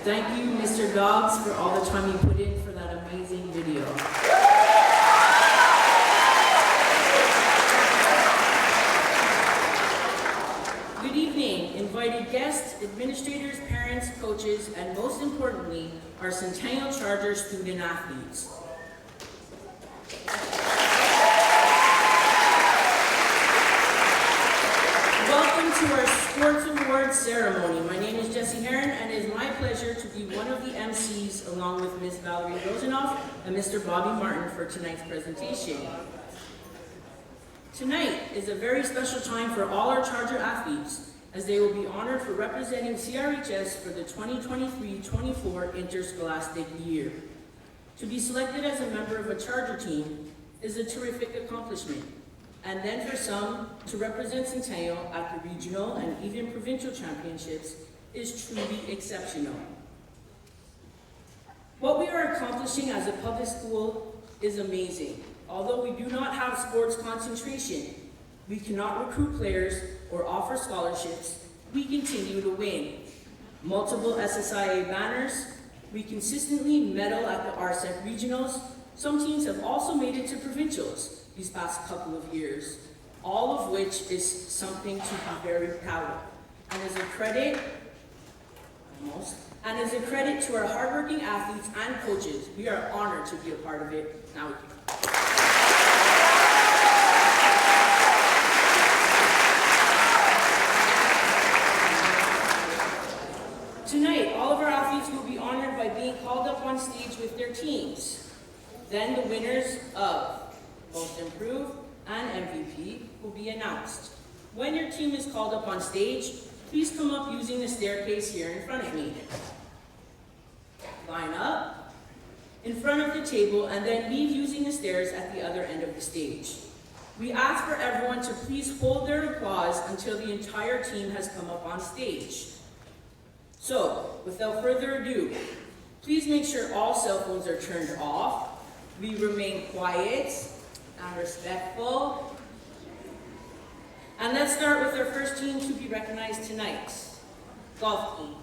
Thank you, Mr. Dogs, for all the time you put in for that amazing video. Good evening, invited guests, administrators, parents, coaches, and most importantly, our Centennial Charger student athletes. Welcome to our Sports Awards ceremony. My name is Jessie Heron, and it is my pleasure to be one of the MCs along with Ms. Valerie Rosenoff and Mr. Bobby Martin for tonight's presentation. Tonight is a very special time for all our Charger athletes, as they will be honored for representing CRHS for the 2023-24 interscholastic year. To be selected as a member of a Charger team is a terrific accomplishment. And then for some, to represent Centennial at the regional and even provincial championships is truly exceptional. What we are accomplishing as a public school is amazing. Although we do not have sports concentration, we cannot recruit players or offer scholarships, we continue to win. Multiple SSIA banners, we consistently medal at the RSEC regionals. Some teams have also made it to provincials these past couple of years, all of which is something to be very proud of. And as a credit, to our hardworking athletes and coaches, we are honored to be a part of it. Now we can. Tonight, all of our athletes will be honored by being called up on stage with their teams. Then the winners of Most Improved and MVP will be announced. When your team is called up on stage, please come up using the staircase here in front of me. Line up in front of the table and then leave using the stairs at the other end of the stage. We ask for everyone to please hold their applause until the entire team has come up on stage. So, without further ado, please make sure all cell phones are turned off. We remain quiet and respectful. And let's start with our first team to be recognized tonight. Golf team.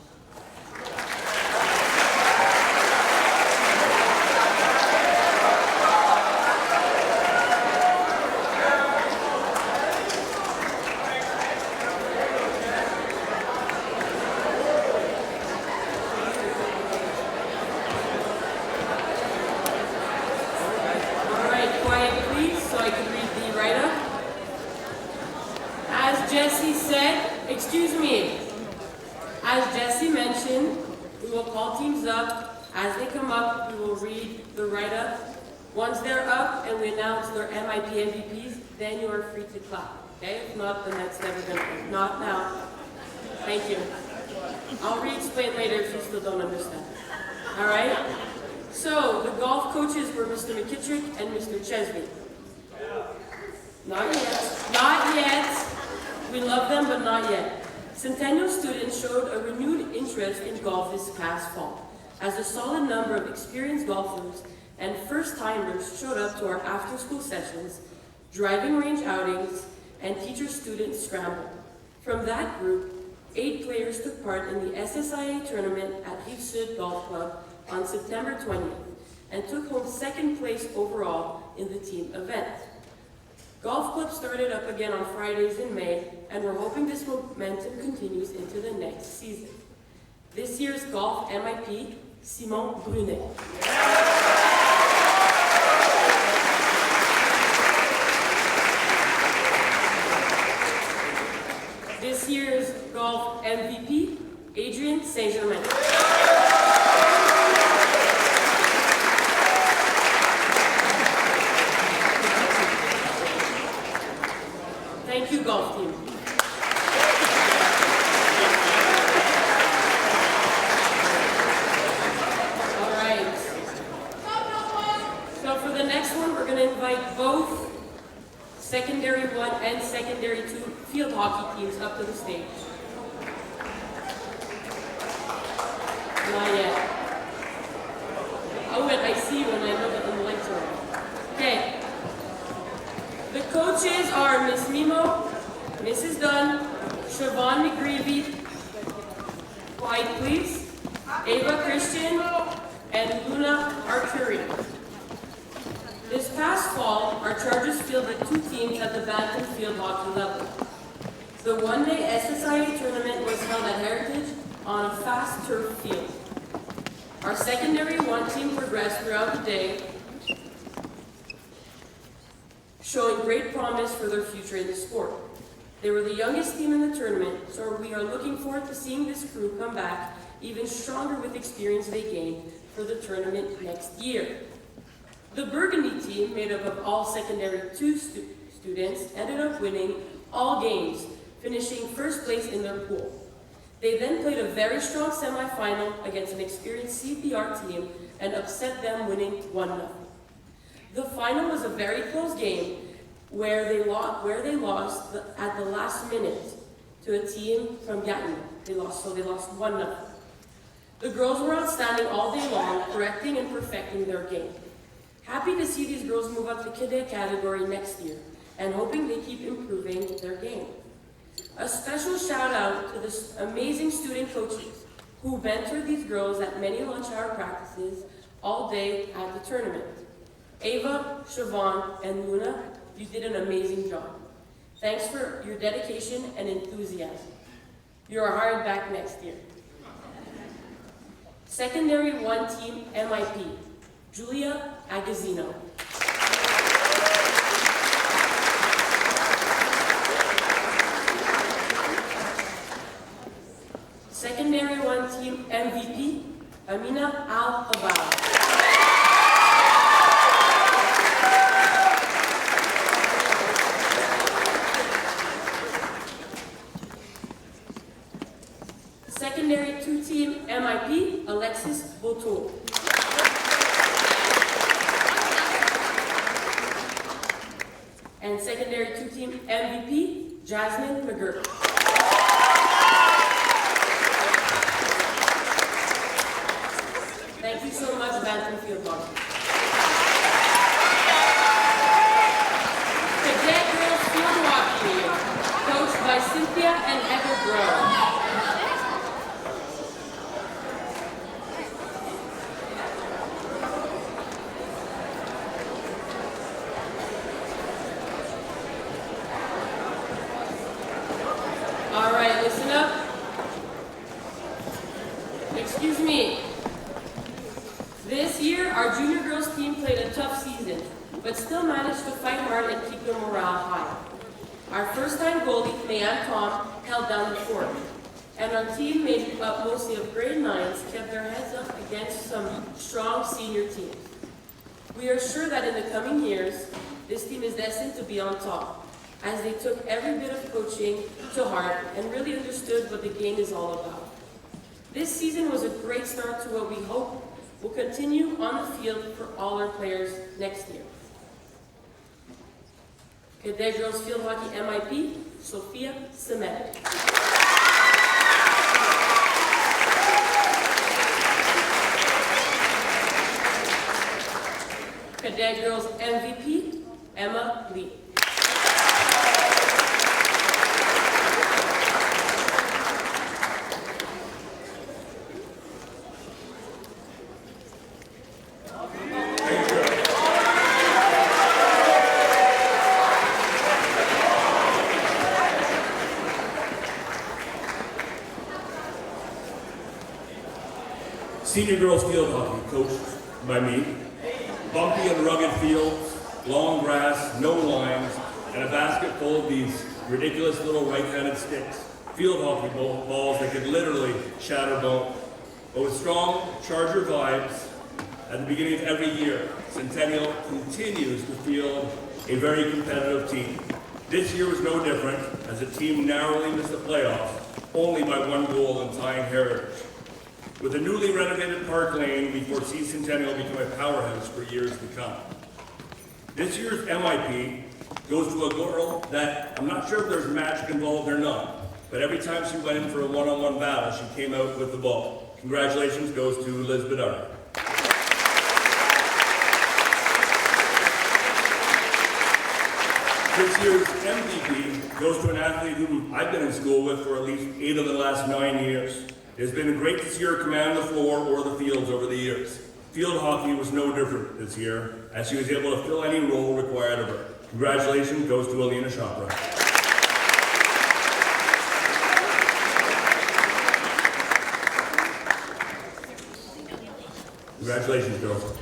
As Jessie mentioned, we will call teams up. As they come up, we will read the write-up. Once they're up and we announce their MIP MVPs, then you are free to clap. Okay? If not, then that's never going to be. Not now. Thank you. I'll re-explain later if you still don't understand. All right? So, the golf coaches were Mr. McKittrick and Mr. Chesney. Not yet. Not yet. We love them, but not yet. Centennial students showed a renewed interest in golf this past fall, as a solid number of experienced golfers and first-timers showed up to our after-school sessions, driving range outings, and teacher-student scramble. From that group, 8 players took part in the SSIA tournament at Rive Sud Golf Club on September 20th and took home second place overall in the team event. Golf Club started up again on Fridays in May, and we're hoping this momentum continues into the next season. This year's golf MIP, Simon Brunet. This year's golf MVP, Adrian Saint-Germain. Thank you, golf team. All right. So for the next one, we're going to invite both Secondary 1 and Secondary 2 field hockey teams up to the stage. Not yet. Oh, and I see you when I know that the lights are on. Okay. The coaches are Miss Mimo, Mrs. Dunn, Siobhan McGreevy. Quiet, please. Ava Christian, and Luna Archery. This past fall, our Chargers fielded 2 teams at the Badminton field hockey level. The one-day SSIA tournament was held at Heritage on a fast turf field. Our secondary 1 team progressed throughout the day, showing great promise for their future in the sport. They were the youngest team in the tournament, so we are looking forward to seeing this crew come back even stronger with experience they gained for the tournament next year. The Burgundy team, made up of all secondary 2 students, ended up winning all games, finishing first place in their pool. They then played a very strong semifinal against an experienced CPR team and upset them, winning 1-0. The final was a very close game where they lost at the last minute to a team from Gatineau. They lost 1-0. The girls were outstanding all day long, correcting and perfecting their game. Happy to see these girls move up to cadet category next year, and hoping they keep improving their game. A special shout out to the amazing student coaches who mentored these girls at many lunch hour practices all day at the tournament. Ava, Siobhan, and Luna, you did an amazing job. Thanks for your dedication and enthusiasm. You are hired back next year. Secondary 1 team MIP, Julia Agazzino. Secondary 1 team MVP, Amina Al-Habal. Secondary 2 team MIP, Alexis Boto. And secondary 2 team MVP, Jasmine McGurk. Thank you so much, Badminton Field Hockey. Cadet Girls Field Hockey, coached by Cynthia and Heather Groh. All right, listen up. Excuse me. This year, our junior girls team played a tough season, but still managed to fight hard and keep their morale high. Our first-time goalie, Mayanne Tom, held down the fort, and our team, made up mostly of grade 9s, kept their heads up against some strong senior teams. We are sure that in the coming years, this team is destined to be on top, as they took every bit of coaching to heart and really understood what the game is all about. This season was a great start to what we hope will continue on the field for all our players next year. Cadet Girls Field Hockey MIP, Sophia Semet. Cadet Girls MVP, Emma Lee. Senior girls field hockey, coached by me. Bumpy and rugged fields, long grass, no lines, and a basket full of these ridiculous little right-handed sticks. Field hockey balls that could literally shatter bone. But with strong Charger vibes, at the beginning of every year, Centennial continues to field a very competitive team. This year was no different, as the team narrowly missed the playoffs, only by 1 goal in tying Heritage. With a newly renovated Park Lane, we foresee Centennial become a powerhouse for years to come. This year's MIP goes to a girl that I'm not sure if there's magic involved or not, but every time she went in for a one-on-one battle, she came out with the ball. Congratulations goes to Liz Bedard. This year's MVP goes to an athlete whom I've been in school with for at least 8 of the last 9 years. It has been great to see her command the floor or the fields over the years. Field hockey was no different this year, as she was able to fill any role required of her. Congratulations goes to Alina Chopra. Congratulations, girls.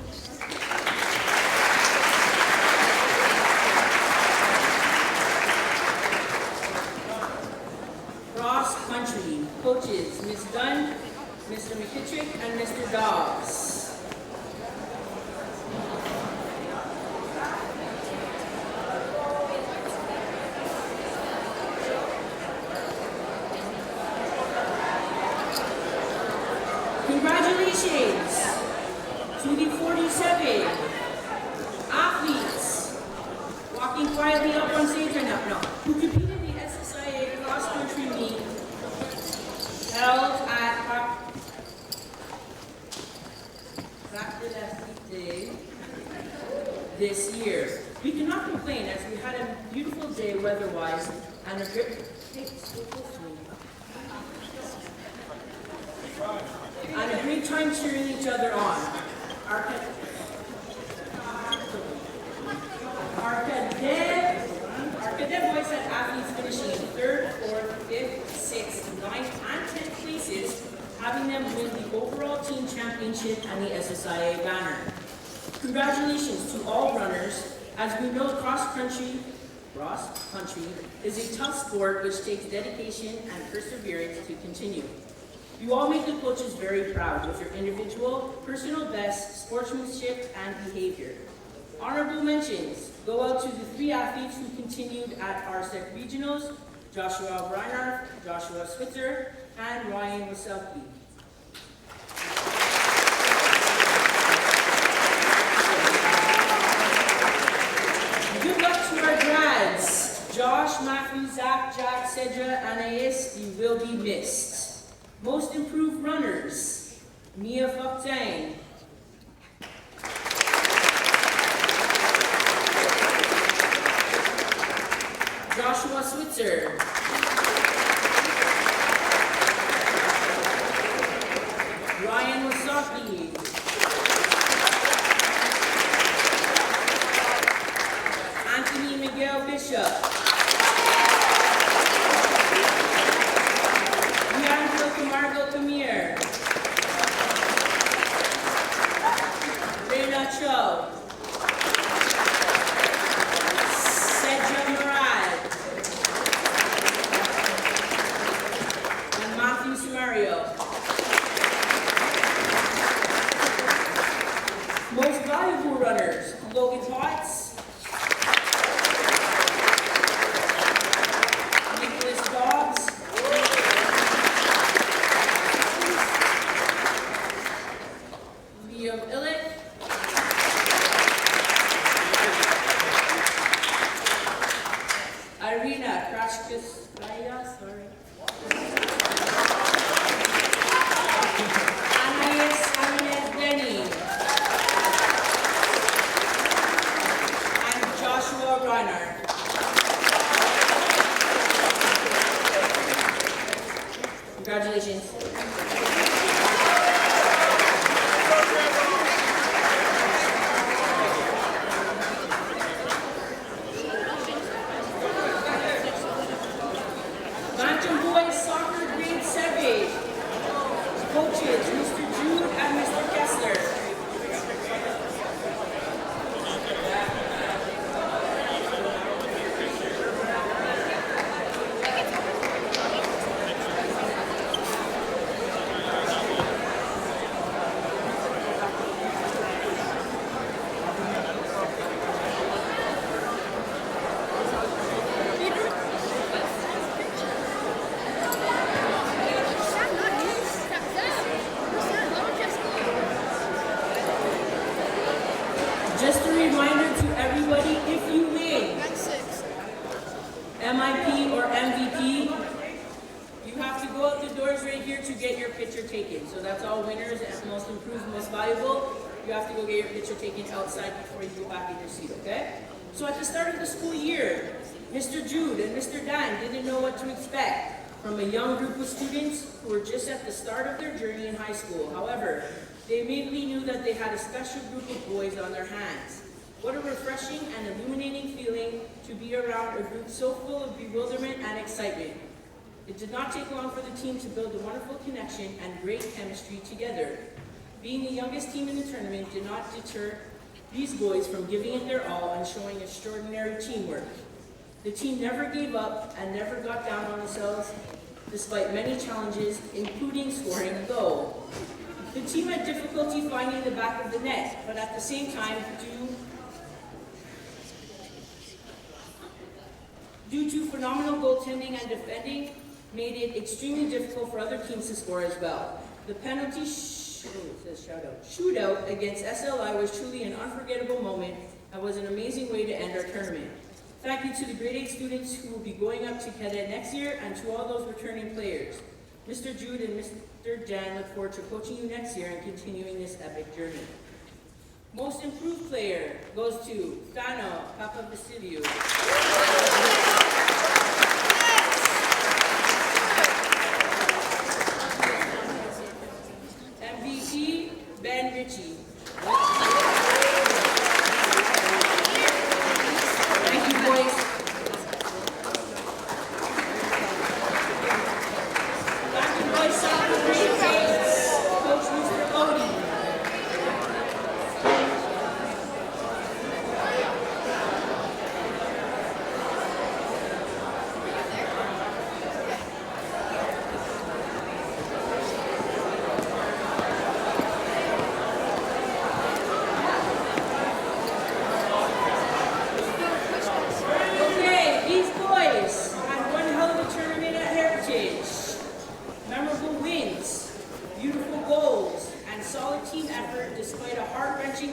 Cross country, coaches, Ms. Dunn, Mr. McKittrick, and Mr. Dobbs. Congratulations to the 47 athletes walking quietly up on stage right now, who competed in the SSIA cross country meet held at Factor Athlete Day this year. We cannot complain as we had a beautiful day weather-wise and a great time cheering each other on. Our cadet boys had athletes finishing in 3rd, 4th, 5th, 6th, 9th, and 10th places, having them win the overall team championship and the SSIA banner. Congratulations to all runners, as we know cross country is a tough sport which takes dedication and perseverance to continue. You all make the coaches very proud with your individual, personal best, sportsmanship, and behavior. Honorable mentions go out to the 3 athletes who continued at our SEC regionals, Joshua Reinhardt, Joshua Switzer, and Ryan Waselki. Good luck to our grads. Josh, Matthew, Zach, Jack, Cedra, Anais, you will be missed. Most improved runners, Mia Fuktang, Joshua Switzer, Ryan Wasaki, Anthony Miguel Bishop, Margot Camille, Rena Cho, Cedra Murad, and Matthew Samario. Most valuable runners, Logan Potts, Nicholas Dobbs, Congratulations. Bantam Boys Soccer Grade 7. Coaches, Mr. Jude and Mr. Kessler. Just a reminder to everybody, if you win MIP or MVP, you have to go out the doors right here to get your picture taken. So that's all winners and most improved, most valuable. You have to go get your picture taken outside before you go back in your seat, okay? So at the start of the school year, Mr. Jude and Mr. Dan didn't know what to expect. from a young group of students who were just at the start of their journey in high school. However, they immediately knew that they had a special group of boys on their hands. What a refreshing and illuminating feeling to be around a group so full of bewilderment and excitement. It did not take long for the team to build a wonderful connection and great chemistry together. Being the youngest team in the tournament did not deter these boys from giving it their all and showing extraordinary teamwork. The team never gave up and never got down on themselves despite many challenges, including scoring a goal. The team had difficulty finding the back of the net, but at the same time, due to phenomenal goaltending and defending, made it extremely difficult for other teams to score as well. The penalty shootout against SLI was truly an unforgettable moment and was an amazing way to end our tournament. Thank you to the grade 8 students who will be going up to cadet next year and to all those returning players. Mr. Jude and Mr. Jan look forward to coaching you next year and continuing this epic journey. Most improved player goes to Thano Papavasiliou. MVP Ben Ritchie. Thank you, boys. Dr. Boys Soccer Grade 8, Coach Mr. Odie.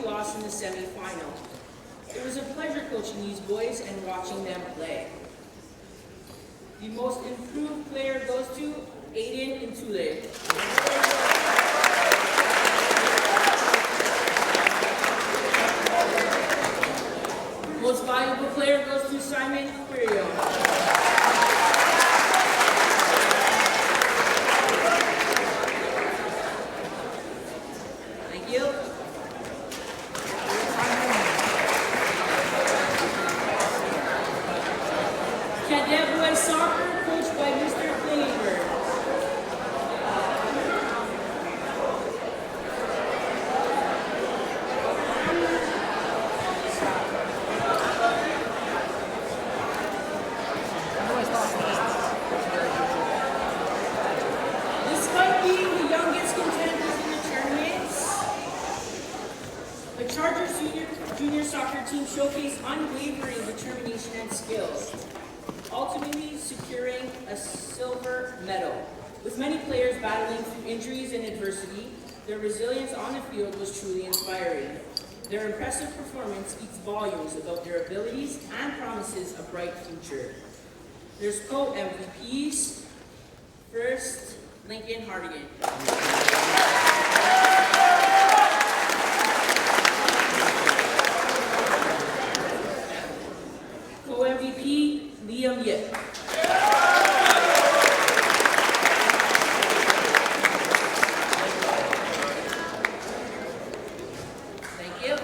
Loss in the semi-final. It was a pleasure coaching these boys and watching them play. The most improved player goes to Aiden Intule. Most valuable player goes to Simon Curio. Thank you. Cadet Boys Soccer, coached by Mr. Klingenberg. Despite being the youngest contenders in the tournaments, the Chargers Junior Soccer team showcased unwavering determination and skills, ultimately securing a silver medal. With many players battling through injuries and adversity, their resilience on the field was truly inspiring. Their impressive performance speaks volumes about their abilities and promises a bright future. There's co-MVPs. First, Lincoln Hardigan. Co-MVP, Liam Yip. Thank you.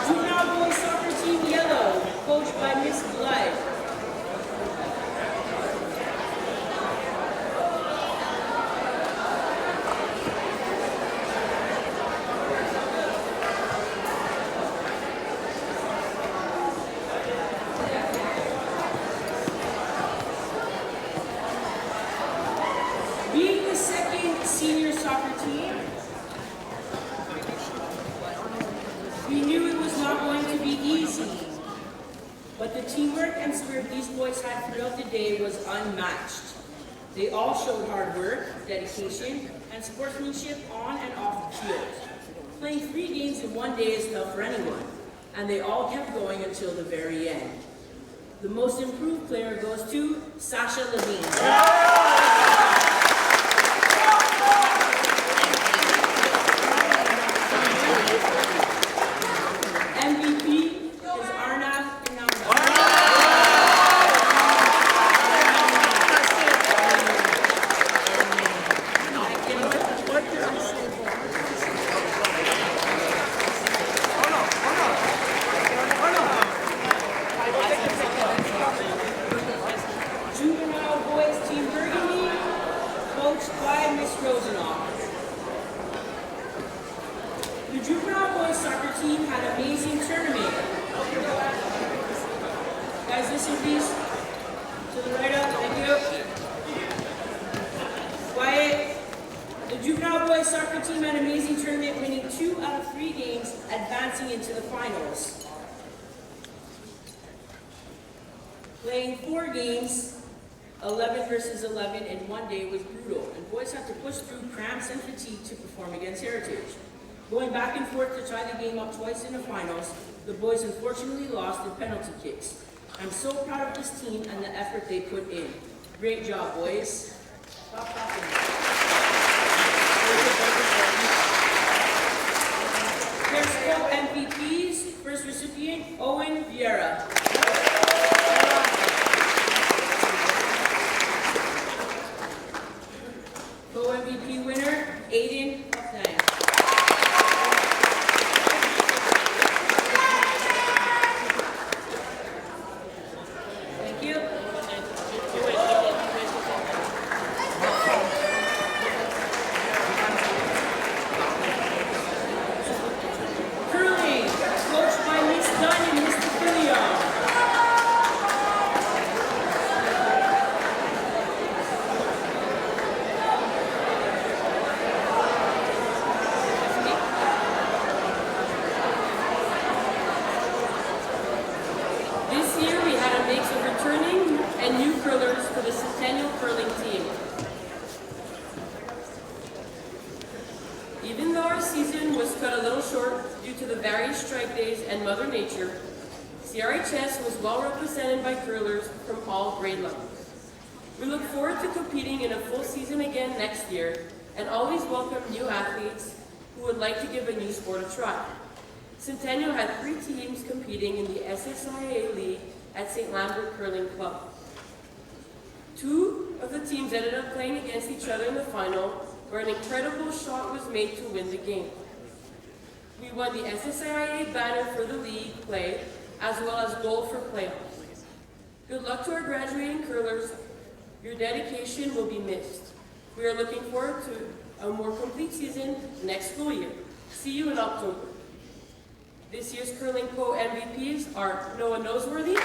Juvenile Boys Soccer Team Yellow, coached by Miss Blythe. Being the second senior soccer team, we knew it was not going to be easy, but the teamwork and spirit these boys had throughout the day was unmatched. They all showed hard work, dedication, and sportsmanship on and off the field. Playing 3 games in 1 day is tough for anyone, and they all kept going until the very end. The most improved player goes to Sasha Levine. MVP is The juvenile boys soccer team had an amazing tournament. Guys, listen please. To the right up, thank you. Quiet. The juvenile boys soccer team had an amazing tournament, winning 2 out of 3 games, advancing into the finals. Playing 4 games, 11 versus 11 in one day was brutal, and boys had to push through cramps and fatigue to perform against Heritage. Going back and forth to tie the game up twice in the finals, the boys unfortunately lost in penalty kicks. I'm so proud of this team and the effort they put in. Great job, boys. Stop clapping. There's 4 MVPs. First recipient, Owen Vieira. Co-MVP winner, Aiden Huffman. Thank you. Curling, coached by Miss Dunn and Mr. Filio. This year we had a mix of returning and new curlers for the Centennial curling team. Even though our season was cut a little short due to the various strike days and Mother Nature, CRHS was well represented by curlers from all grade levels. We look forward to competing in a full season again next year and always welcome new athletes who would like to give a new sport a try. Centennial had 3 teams competing in the SSIA League at St. Lambert Curling Club. 2 of the teams ended up playing against each other in the final, where an incredible shot was made to win the game. We won the SSIA banner for the league play, as well as gold for playoffs. Good luck to our graduating curlers. Your dedication will be missed. We are looking forward to a more complete season next school year. See you in October. This year's Curling Co MVPs are Noah Noseworthy,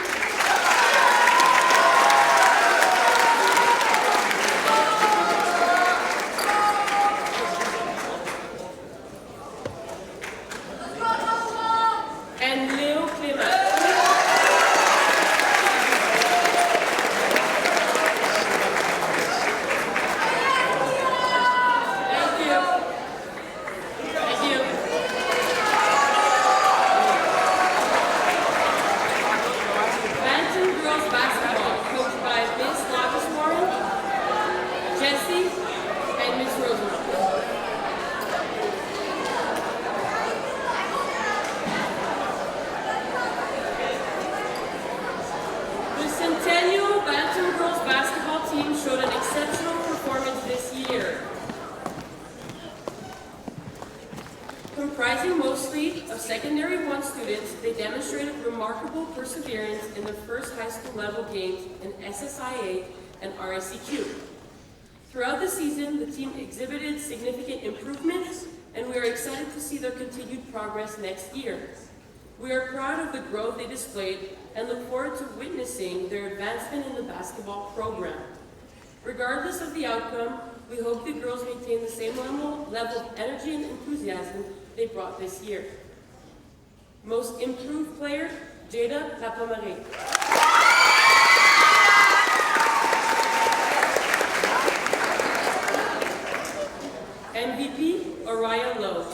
and Leo Clement. Thank you. Thank you. Badminton girls basketball, coached by Miss Lavismorin, Jessie, and Miss Rosenberg. The Centennial Badminton girls basketball team showed an exceptional performance this year. Comprising mostly of Secondary 1 students, they demonstrated remarkable perseverance in their first high school level games in SSIA and RSEQ. Throughout the season, the team exhibited significant improvements, and we are excited to see their continued progress next year. We are proud of the growth they displayed and look forward to witnessing their advancement in the basketball program. Regardless of the outcome, we hope the girls maintain the same level of energy and enthusiasm they brought this year. Most improved player, Jada Lapamarie. MVP, Araya Lowe.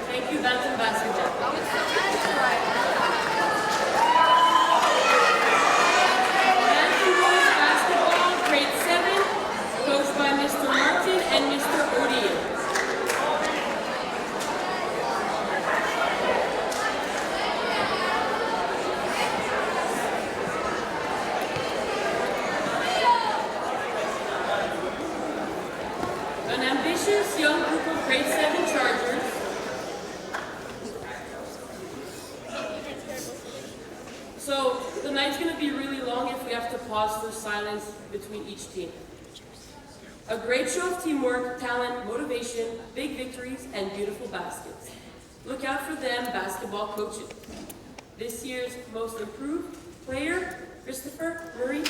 Thank you, Badminton basketball. Badminton boys basketball, grade 7, coached by Mr. Martin and Mr. O'Dean. of silence between each team. A great show of teamwork, talent, motivation, big victories, and beautiful baskets. Look out for them, basketball coaches. This year's most improved player, Christopher Murray.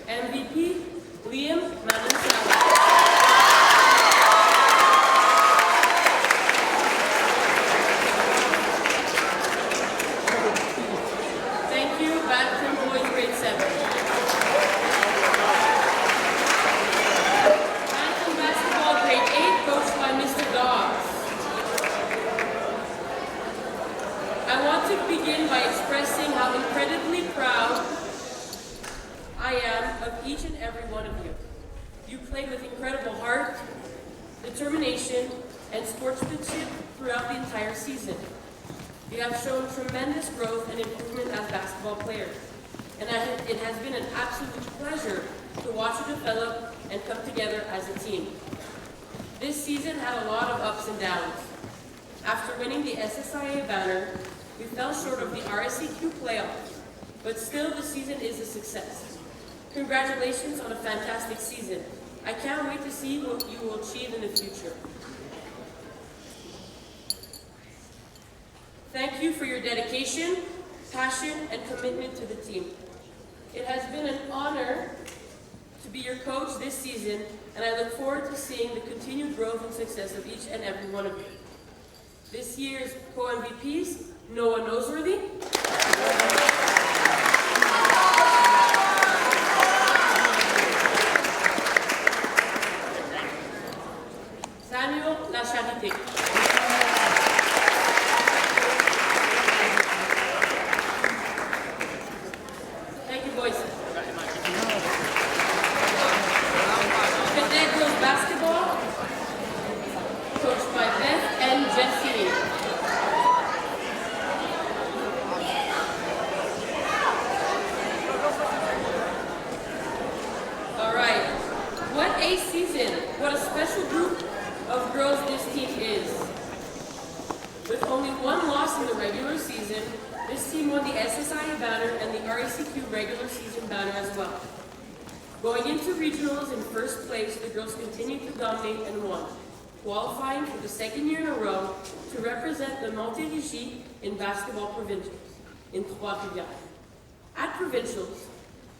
MVP, Liam Manansala. Thank you, Badminton Boys Grade 7. Badminton Basketball Grade 8, coached by Mr. Dobbs. I want to begin by expressing how incredibly proud I am of each and every one of you. You played with incredible heart, determination, and sportsmanship throughout the entire season. You have shown tremendous growth and improvement as basketball players, and it has been an absolute pleasure to watch you develop and come together as a team. This season had a lot of ups and downs. After winning the SSIA banner, we fell short of the RSEQ playoffs, but still the season is a success. Congratulations on a fantastic season. I can't wait to see what you will achieve in the future. Thank you for your dedication, passion, and commitment to the team. It has been an honor to be your coach this season, and I look forward to seeing the continued growth and success of each and every one of you. This year's co-MVPs, Noah Noseworthy, Samuel Lacharité. Thank you, boys. Cadet girls basketball, coached by Beth and Jessie. All right. What a season. What a special group of girls this team is. With only one loss in the regular season, this team won the SSIA banner and the RACQ regular season banner as well. Going into regionals in first place, the girls continued to dominate and won, qualifying for the second year in a row to represent the Montérégie in basketball provincials in Trois-Rivières. At provincials,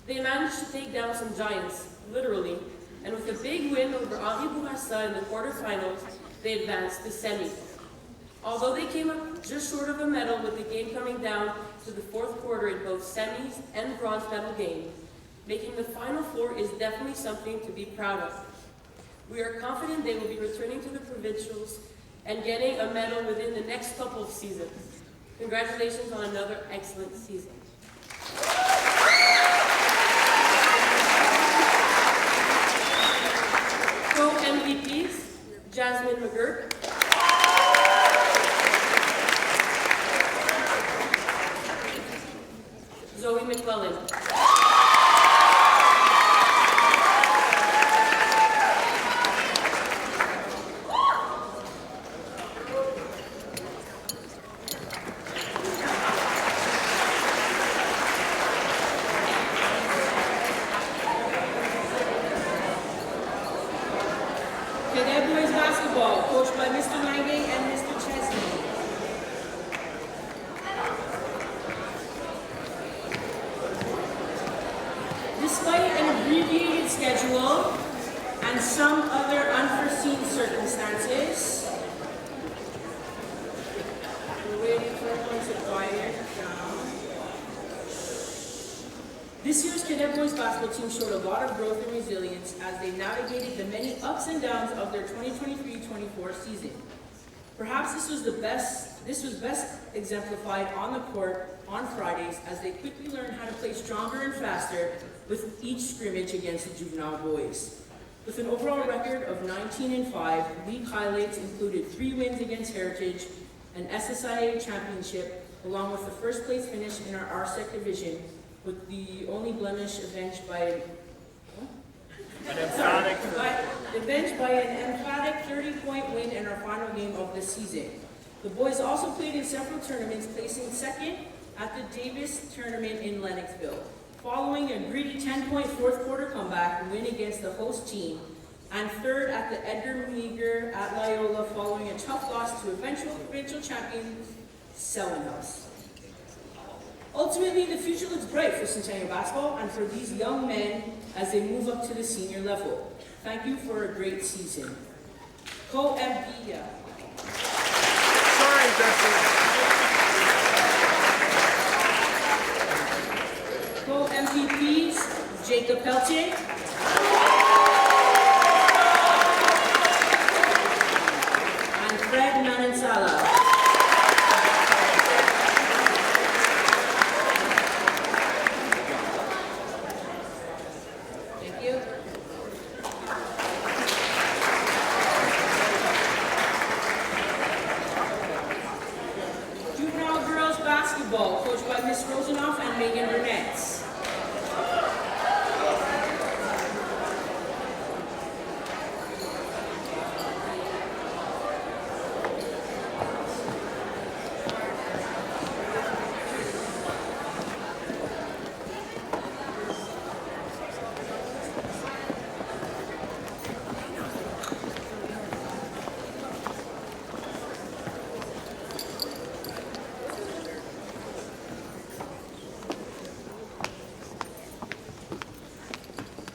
they managed to take down some giants, literally, and with a big win over Henri Bourassa in the quarterfinals, they advanced to semis. Although they came up just short of a medal with the game coming down to the fourth quarter in both semis and bronze medal games, making the Final Four is definitely something to be proud of. We are confident they will be returning to the provincials and getting a medal within the next couple of seasons. Congratulations on another excellent season. Co-MVPs, Jasmine McGurk, Zoe McClellan, Cadet boys basketball, coached by Mr. Lange and Mr. Chesney. Despite an abbreviated schedule and some other unforeseen circumstances, we're waiting for everyone to quiet down. This year's Cadet Boys basketball team showed a lot of growth and resilience as they navigated the many ups and downs of their 2023-24 season. Perhaps this was best exemplified on the court on Fridays as they quickly learned how to play stronger and faster with each scrimmage against the juvenile boys. With an overall record of 19-5, league highlights included 3 wins against Heritage, an SSIA championship, along with the first place finish in our RSEC division, with the only blemish avenged by avenged by an emphatic 30-point win in our final game of the season. The boys also played in several tournaments, placing second at the Davis tournament in Lennoxville, following a greedy 10-point fourth quarter comeback win against the host team, and third at the Edgar Meager at Loyola following a tough loss to eventual provincial champion Selwyn House. Ultimately, the future looks bright for Centennial basketball and for these young men as they move up to the senior level. Thank you for a great season. Co-MP. Sorry, Justin. Co-MVPs, Jacob Peltier. And Fred Manansala. Thank you. Juvenile girls basketball, coached by Miss Rosenoff and Megan Burnett.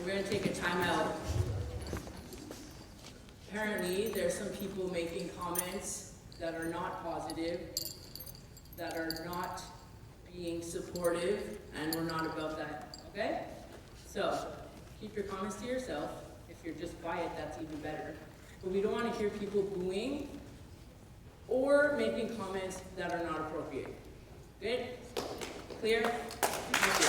We're going to take a timeout. Apparently, there's some people making comments that are not positive, that are not being supportive, and we're not about that, okay? So, keep your comments to yourself. If you're just quiet, that's even better. But we don't want to hear people booing or making comments that are not appropriate. Good? Clear? Thank you.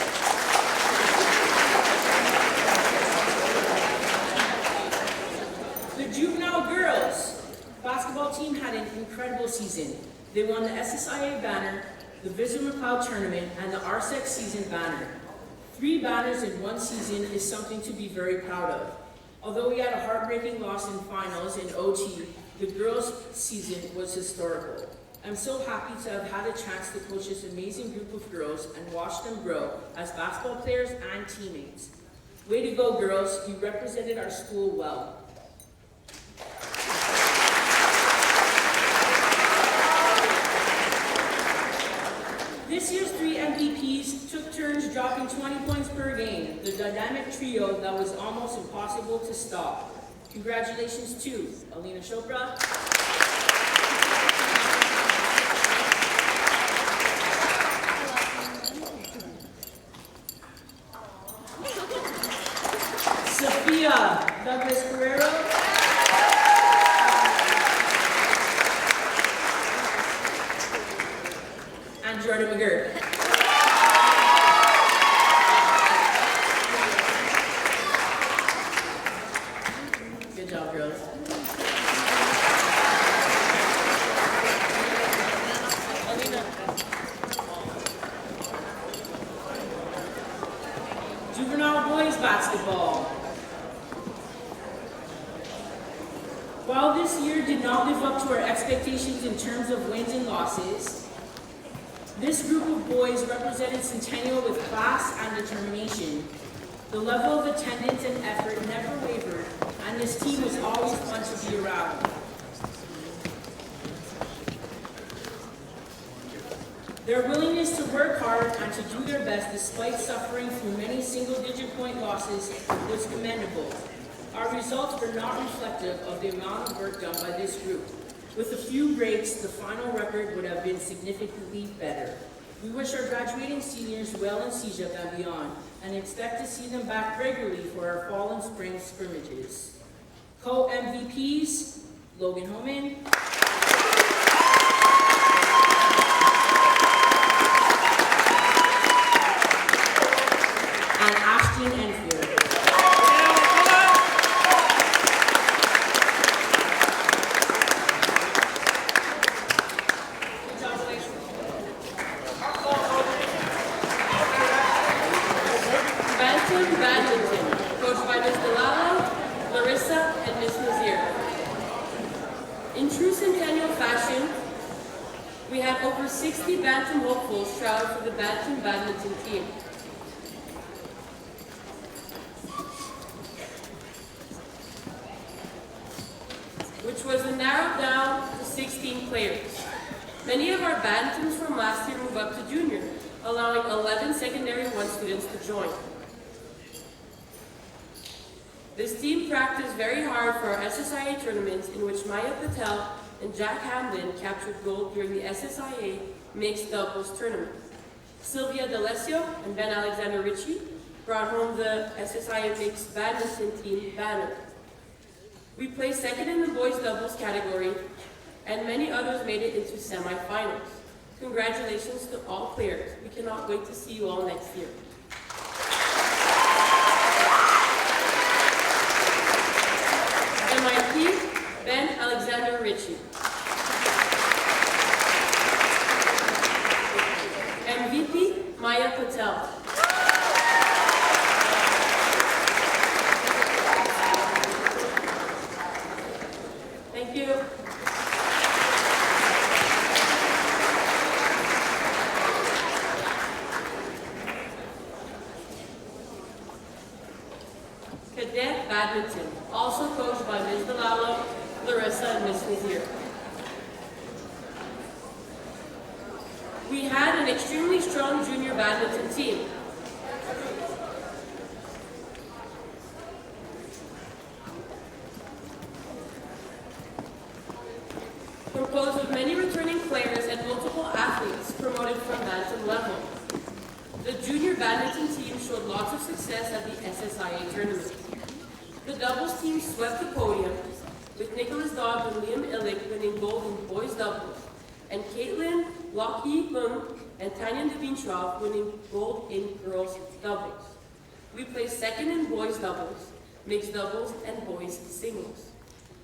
The juvenile girls basketball team had an incredible season. They won the SSIA banner, the Visitor McLeod tournament, and the RSEC season banner. 3 banners in one season is something to be very proud of. Although we had a heartbreaking loss in finals in OT, the girls' season was historical. I'm so happy to have had a chance to coach this amazing group of girls and watch them grow as basketball players and teammates. Way to go, girls. You represented our school well. This year's 3 MVPs took turns dropping 20 points per game, the dynamic trio that was almost impossible to stop. Congratulations to Alina Chopra, Sophia Douglas Guerrero, and Jordan McGurk. Good job, girls. Alina. Juvenile boys basketball. While this year did not live up to our expectations in terms of wins and losses, this group of boys represented Centennial with class and determination. The level of attendance and effort never wavered, and this team was always fun to be around. Their willingness to work hard and to do their best despite suffering through many single-digit point losses was commendable. Our results were not reflective of the amount of work done by this group. With a few breaks, the final record would have been significantly better. We wish our graduating seniors well in CEGEP and beyond, and expect to see them back regularly for our fall and spring scrimmages. Co-MVPs, Logan Homan, and Ashton Enfield. Badminton, coached by Ms. Delala, Larissa, and Ms. had over 60 Bantam hopefuls travel for the Bantam badminton team. Which was narrowed down to 16 players. Many of our Bantams from last year move up to junior, allowing 11 secondary 1 students to join. This team practiced very hard for our SSIA tournaments in which Maya Patel and Jack Hamlin captured gold during the SSIA mixed doubles tournament. Sylvia D'Alessio and Ben Alexander Ritchie brought home the SSIA mixed badminton team banner. We placed second in the boys doubles category, and many others made it into semifinals. Congratulations to all players. We cannot wait to see you all next year. MIP, Ben Alexander Ritchie. MVP, Maya Patel. Thank you. Cadet Badminton, also coached by Ms. Delalo, Larissa, and Ms. Nazier. We had an extremely strong junior badminton team. Composed of many returning players and multiple athletes promoted from bantam level. The junior badminton team showed lots of success at the SSIA tournament. The doubles team swept the podium, with Nicholas Dobb and Liam Illick winning gold in boys doubles, and Caitlin Lockheed Lung and Tanya Devinchov winning gold in girls doubles. We placed second in boys doubles, mixed doubles, and boys singles.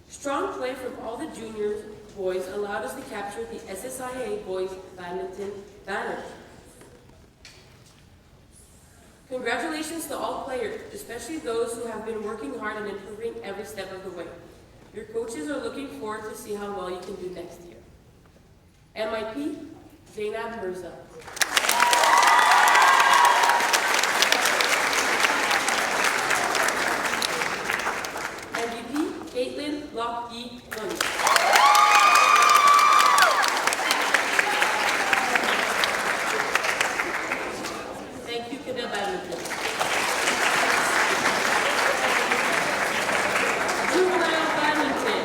Strong play from all the juniors boys allowed us to capture the SSIA boys badminton banner. Congratulations to all players, especially those who have been working hard and improving every step of the way. Your coaches are looking forward to see how well you can do next year. MIP, Zainab Mirza. MVP, Caitlin Lockheed Lund. Thank you, Cadet Badminton. Juvenile Badminton.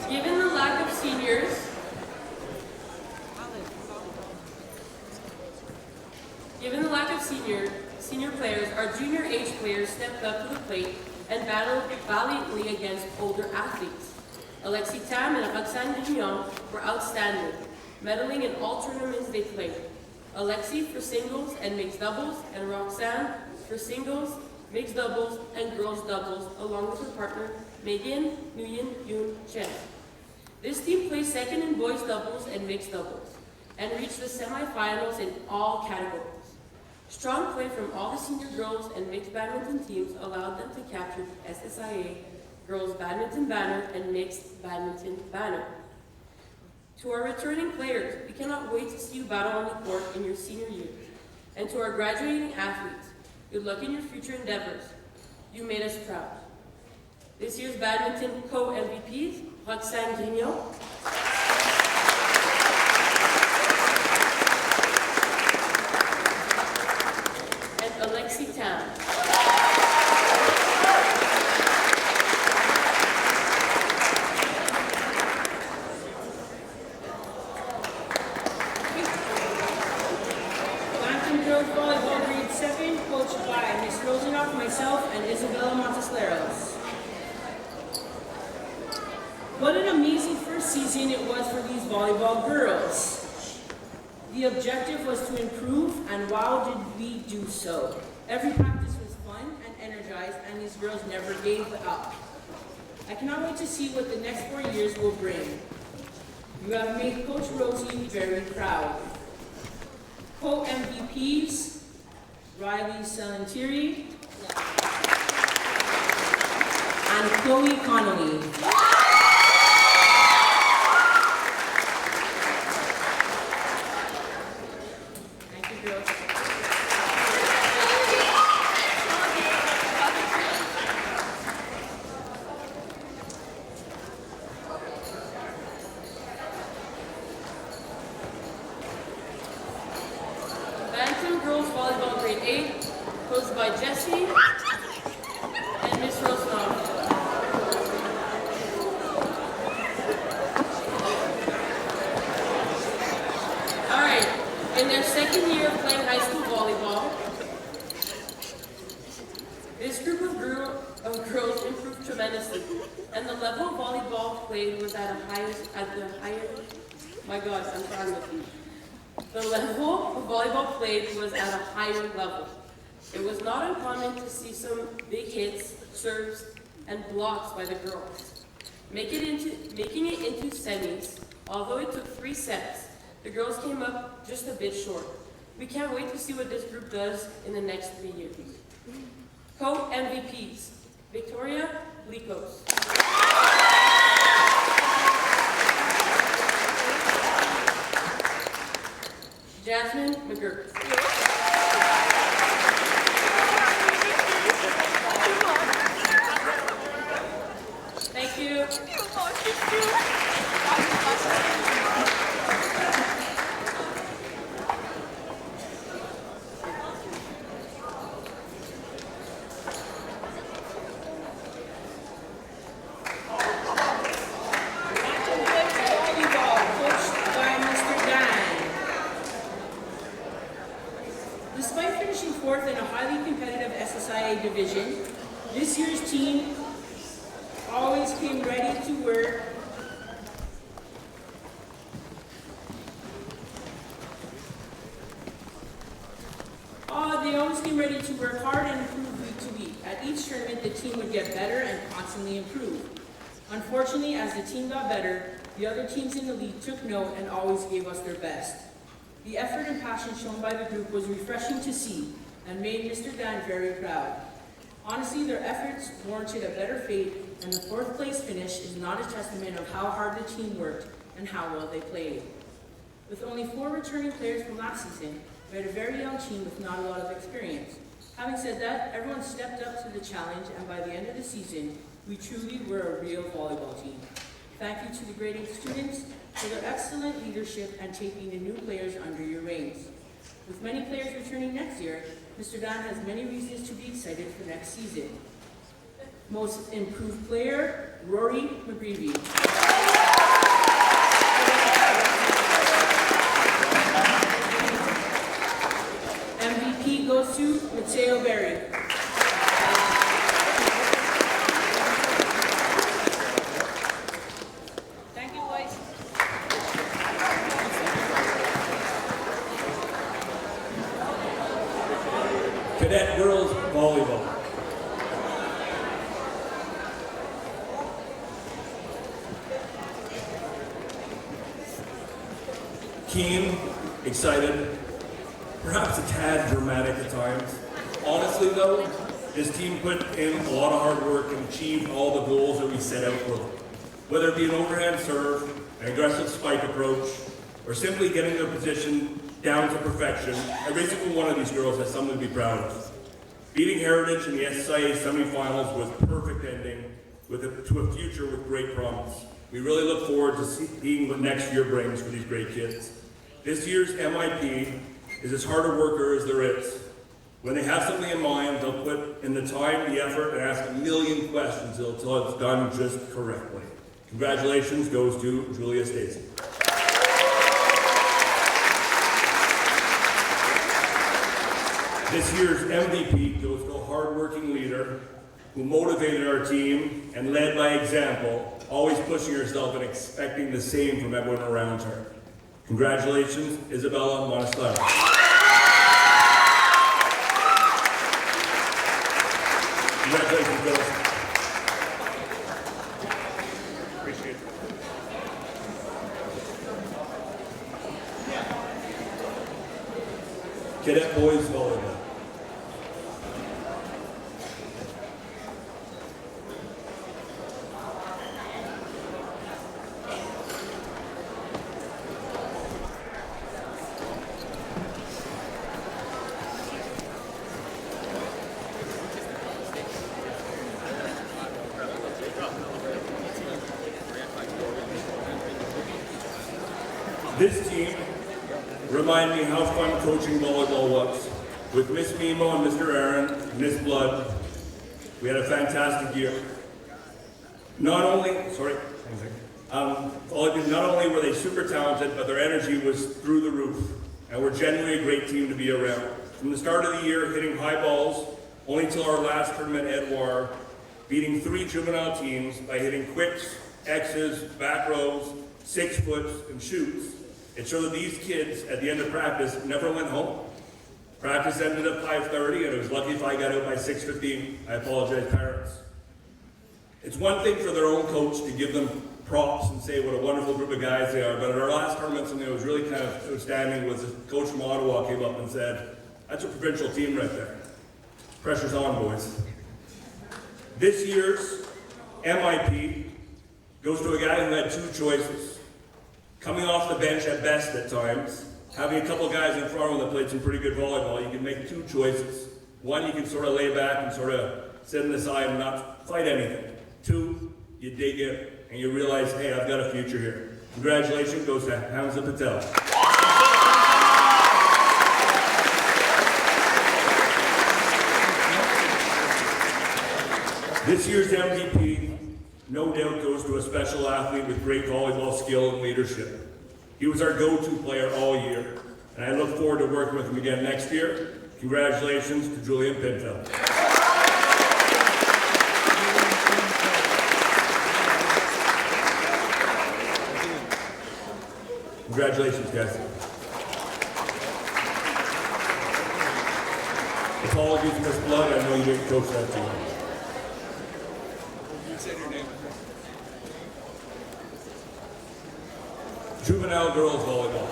Given the lack of senior players, our junior age players stepped up to the plate and battled valiantly against older athletes. Alexi Tam and Roxanne Grignon were outstanding, medaling in all tournaments they played. Alexi for singles and mixed doubles, and Roxanne for singles, mixed doubles, and girls doubles, along with her partner, Megan Nguyen Yoon Chen. This team placed second in boys doubles and mixed doubles, and reached the semifinals in all categories. Strong play from all the senior girls and mixed badminton teams allowed them to capture the SSIA girls badminton banner and mixed badminton banner. To our returning players, we cannot wait to see you battle on the court in your senior years. And to our graduating athletes, good luck in your future endeavors. You made us proud. This year's badminton co-MVPs, Roxanne Grignon, and Alexi Tam. Bantam Girls Volleyball Grade 7, coached by Ms. Rosenoff, myself, and Isabella Montesleros. What an amazing first season it was for these volleyball girls. The objective was to improve, and wow did we do so. Every practice was fun and energized, and these girls never gave up. I cannot wait to see what the next 4 years will bring. You have made Coach Rosie very proud. Co-MVP MVPs, Riley Salentieri and Chloe Connolly. Thank you, girls. Badminton Girls Volleyball Grade 8, coached by Jesse and Miss Rosnoff. Alright, in their second year of playing high school volleyball, this group of girls improved tremendously, and the level of volleyball played was my God, I'm trying with you. The level of volleyball played was at a higher level. It was not uncommon to see some big hits, serves, and blocks by the girls. Making it into semis, although it took 3 sets, the girls came up just a bit short. We can't wait to see what this group does in the next 3 years. Co-MVPs, Victoria Likos. Jasmine McGurk. Thank you. Volleyball, coached by Mr. Dan. Despite finishing 4th in a highly competitive SSIA division, this year's team always came ready to work. They always came ready to work hard and improve week to week. At each tournament, the team would get better and constantly improve. Unfortunately, as the team got better, the other teams in the league took note and always gave us their best. The effort and passion shown by the group was refreshing to see and made Mr. Dan very proud. Honestly, their efforts warranted a better fate, and the 4th place finish is not a testament of how hard the team worked and how well they played. With only 4 returning players from last season, we had a very young team with not a lot of experience. Having said that, everyone stepped up to the challenge, and by the end of the season, we truly were a real volleyball team. Thank you to the grade 8 students for their excellent leadership and taking the new players under your wings. With many players returning next year, Mr. Dan has many reasons to be excited for next season. Most improved player, Rory McGreevy. MVP goes to Mateo Berry. Thank you, boys. Cadet Girls Volleyball. Keen, excited, perhaps a tad dramatic at times. Honestly though, this team put in a lot of hard work and achieved all the goals that we set out for them. Whether it be an overhand serve, an aggressive spike approach, or simply getting their position down to perfection, every single one of these girls has something to be proud of. Beating Heritage in the SSIA semifinals was a perfect ending to a future with great promise. We really look forward to seeing what next year brings for these great kids. This year's MIP is as hard a worker as there is. When they have something in mind, they'll put in the time, the effort, and ask a million questions until it's done just correctly. Congratulations goes to Julia Stacy. This year's MVP goes to a hard-working leader who motivated our team and led by example, always pushing herself and expecting the same from everyone around her. Congratulations, Isabella Monasterio. Congratulations, girls. Appreciate it. Cadet Boys Volleyball. This team reminded me how fun coaching volleyball was. With Miss Mimo and Mr. Aaron, and Miss Blood, we had a fantastic year. Not only were they super talented, but their energy was through the roof, and we're genuinely a great team to be around. From the start of the year, hitting high balls, only till our last tournament, Edouard, beating 3 juvenile teams by hitting quicks, X's, back rows, 6 foots, and shoots. It showed that these kids, at the end of practice, never went home. Practice ended at 5:30, and it was lucky if I got out by 6:15. I apologize, parents. It's one thing for their own coach to give them props and say what a wonderful group of guys they are, but at our last tournament, something that was really kind of outstanding was a coach from Ottawa came up and said, "That's a provincial team right there. Pressure's on, boys." This year's MIP goes to a guy who had 2 choices. Coming off the bench at best at times, having a couple guys in front of him that played some pretty good volleyball, you can make 2 choices. One, you can sort of lay back and sort of sit on the side and not fight anything. 2, you dig in and you realize, hey, I've got a future here. Congratulations goes to Hamza Patel. This year's MVP, no doubt, goes to a special athlete with great volleyball skill and leadership. He was our go-to player all year, and I look forward to working with him again next year. Congratulations to Julian Pinto. Congratulations, guys. Apologies, Miss Blood, I know you didn't coach that team. Juvenile girls volleyball.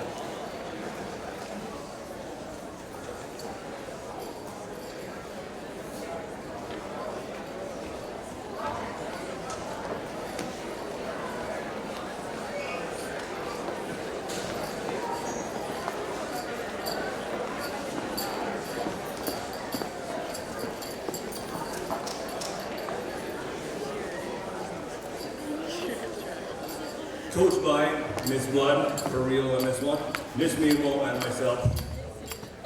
Coached by Miss Blood, for real on this one, Miss Mimo, and myself.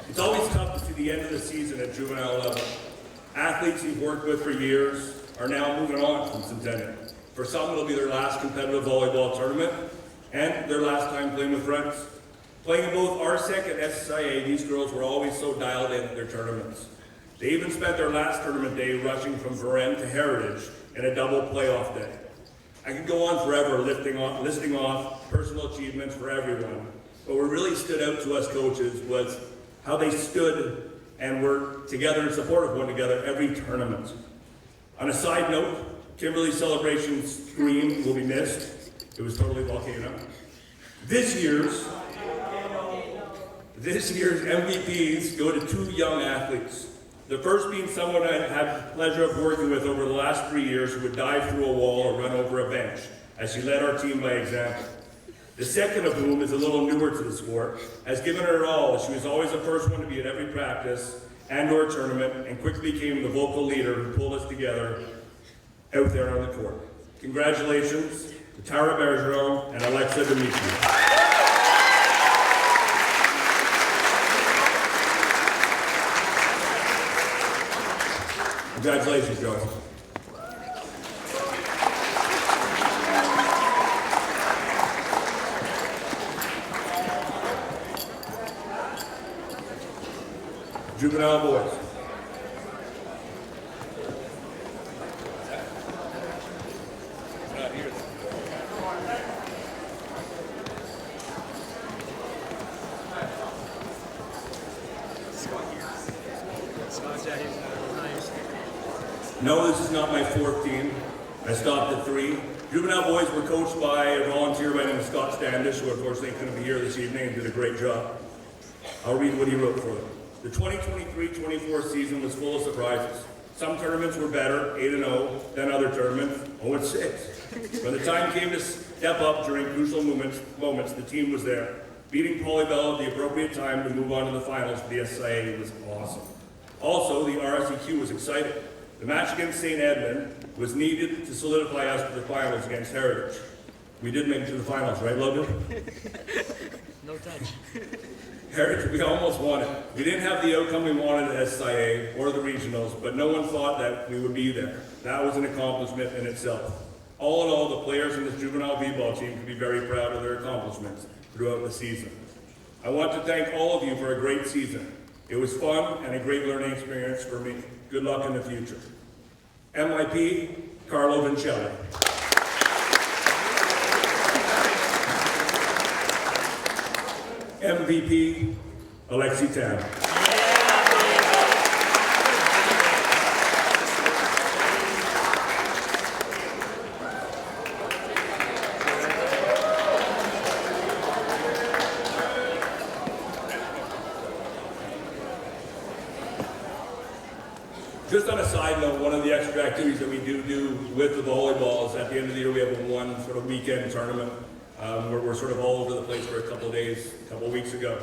It's always tough to see the end of the season at juvenile level. Athletes you've worked with for years are now moving on from Centennial. For some, it'll be their last competitive volleyball tournament and their last time playing with friends. Playing in both RSEC and SSIA, these girls were always so dialed in at their tournaments. They even spent their last tournament day rushing from Varennes to Heritage in a double playoff day. I could go on forever listing off personal achievements for everyone, but what really stood out to us coaches was how they stood and were together and supportive of one another every tournament. On a side note, Kimberly's celebration scream will be missed. It was totally volcano. This year's MVPs go to 2 young athletes. The first being someone I had the pleasure of working with over the last 3 years who would dive through a wall or run over a bench as she led our team by example. The second of whom is a little newer to the sport, has given her all as she was always the first one to be at every practice and or tournament and quickly became the vocal leader who pulled us together out there on the court. Congratulations to Tara Bergeron and Alexa Dimitri. Congratulations, Joey. Juvenile boys. No, this is not my 4th team. I stopped at 3. Juvenile boys were coached by a volunteer by the name of Scott Standish, who unfortunately couldn't be here this evening and did a great job. I'll read what he wrote for them. The 2023-24 season was full of surprises. Some tournaments were better, 8-0, than other tournaments, 0-6. When the time came to step up during crucial moments, the team was there. Beating Volleyball at the appropriate time to move on to the finals for the SIA was awesome. Also, the RSEQ was exciting. The match against St. Edmund was needed to solidify us for the finals against Heritage. We did make it to the finals, right, Logan? No touch. Heritage, we almost won it. We didn't have the outcome we wanted at SIA or the regionals, but no one thought that we would be there. That was an accomplishment in itself. All in all, the players in this juvenile b-ball team can be very proud of their accomplishments throughout the season. I want to thank all of you for a great season. It was fun and a great learning experience for me. Good luck in the future. MIP, Carlo Vincelli. MVP, Alexi Tam. Just on a side note, one of the extra activities that we do with the volleyball is at the end of the year we have one sort of weekend tournament where we're sort of all over the place for a couple of days, a couple of weeks ago.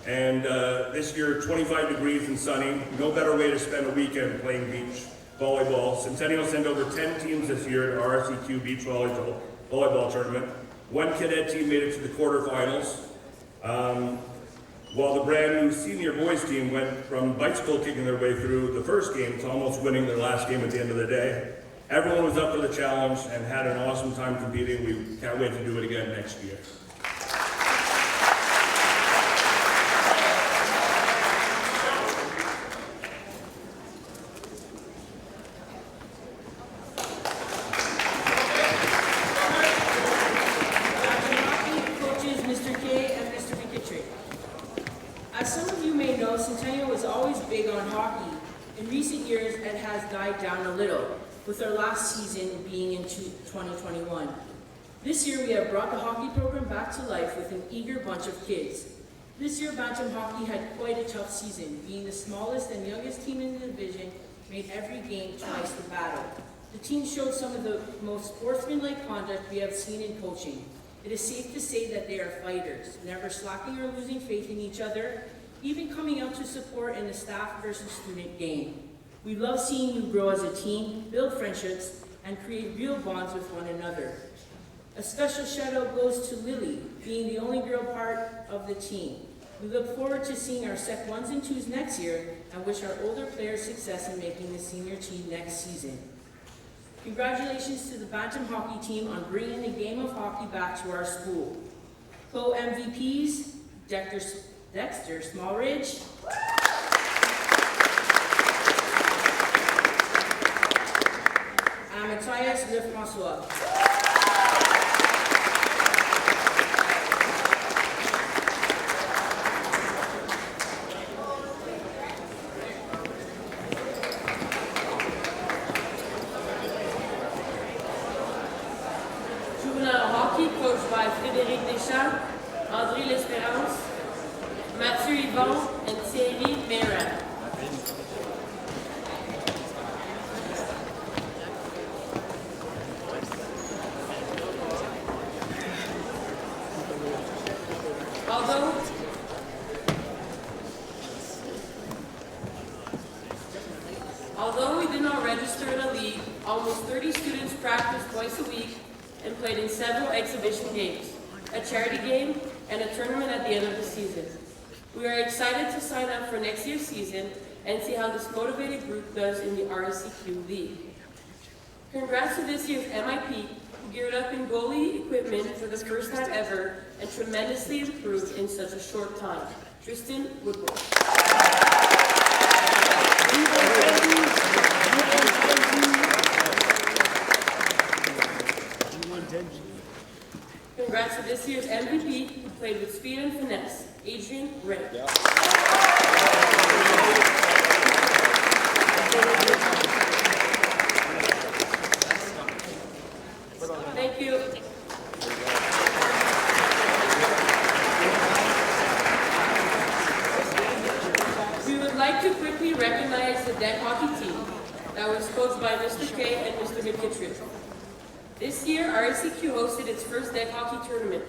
And this year, 25 degrees and sunny, no better way to spend a weekend playing beach volleyball. Centennial sent over 10 teams this year to RSEQ beach volleyball tournament. One cadet team made it to the quarterfinals. While the brand new senior boys team went from bicycle kicking their way through the first game to almost winning their last game at the end of the day. Everyone was up for the challenge and had an awesome time competing. We can't wait to do it again next year. Coaches Mr. K and Mr. McKittrick. As some of you may know, Centennial was always big on hockey. In recent years, it has died down a little, with our last season being in 2021. This year, we have brought the hockey program back to life with an eager bunch of kids. This year, Bantam Hockey had quite a tough season. Being the smallest and youngest team in the division, made every game twice the battle. The team showed some of the most sportsmanlike conduct we have seen in coaching. It is safe to say that they are fighters, never slacking or losing faith in each other, even coming out to support in the staff versus student game. We love seeing you grow as a team, build friendships, and create real bonds with one another. A special shout out goes to Lily, being the only girl part of the team. We look forward to seeing our Sec 1s and 2s next year and wish our older players success in making the senior team next season. Congratulations to the Bantam hockey team on bringing the game of hockey back to our school. Co-MVPs, Dexter Smallridge, and Matthias Lefrancois. Juvenile hockey coached by Frédéric Deschamps, André L'Espérance, Mathieu Yvon, and Thierry Méran. Although we did not register in a league, almost 30 students practiced twice a week and played in several exhibition games, a charity game, and a tournament at the end of the season. We are excited to sign up for next year's season and see how this motivated group does in the RSEQ League. Congrats to this year's MIP, who geared up in goalie equipment for the first time ever and tremendously improved in such a short time. Tristan Woodward. Congrats to this year's MVP, who played with speed and finesse, Adrian Ray. Yeah. Thank you. We would recognize the deck hockey team that was coached by Mr. K and Mr. McKittrick. This year, RSCQ hosted its first deck hockey tournament.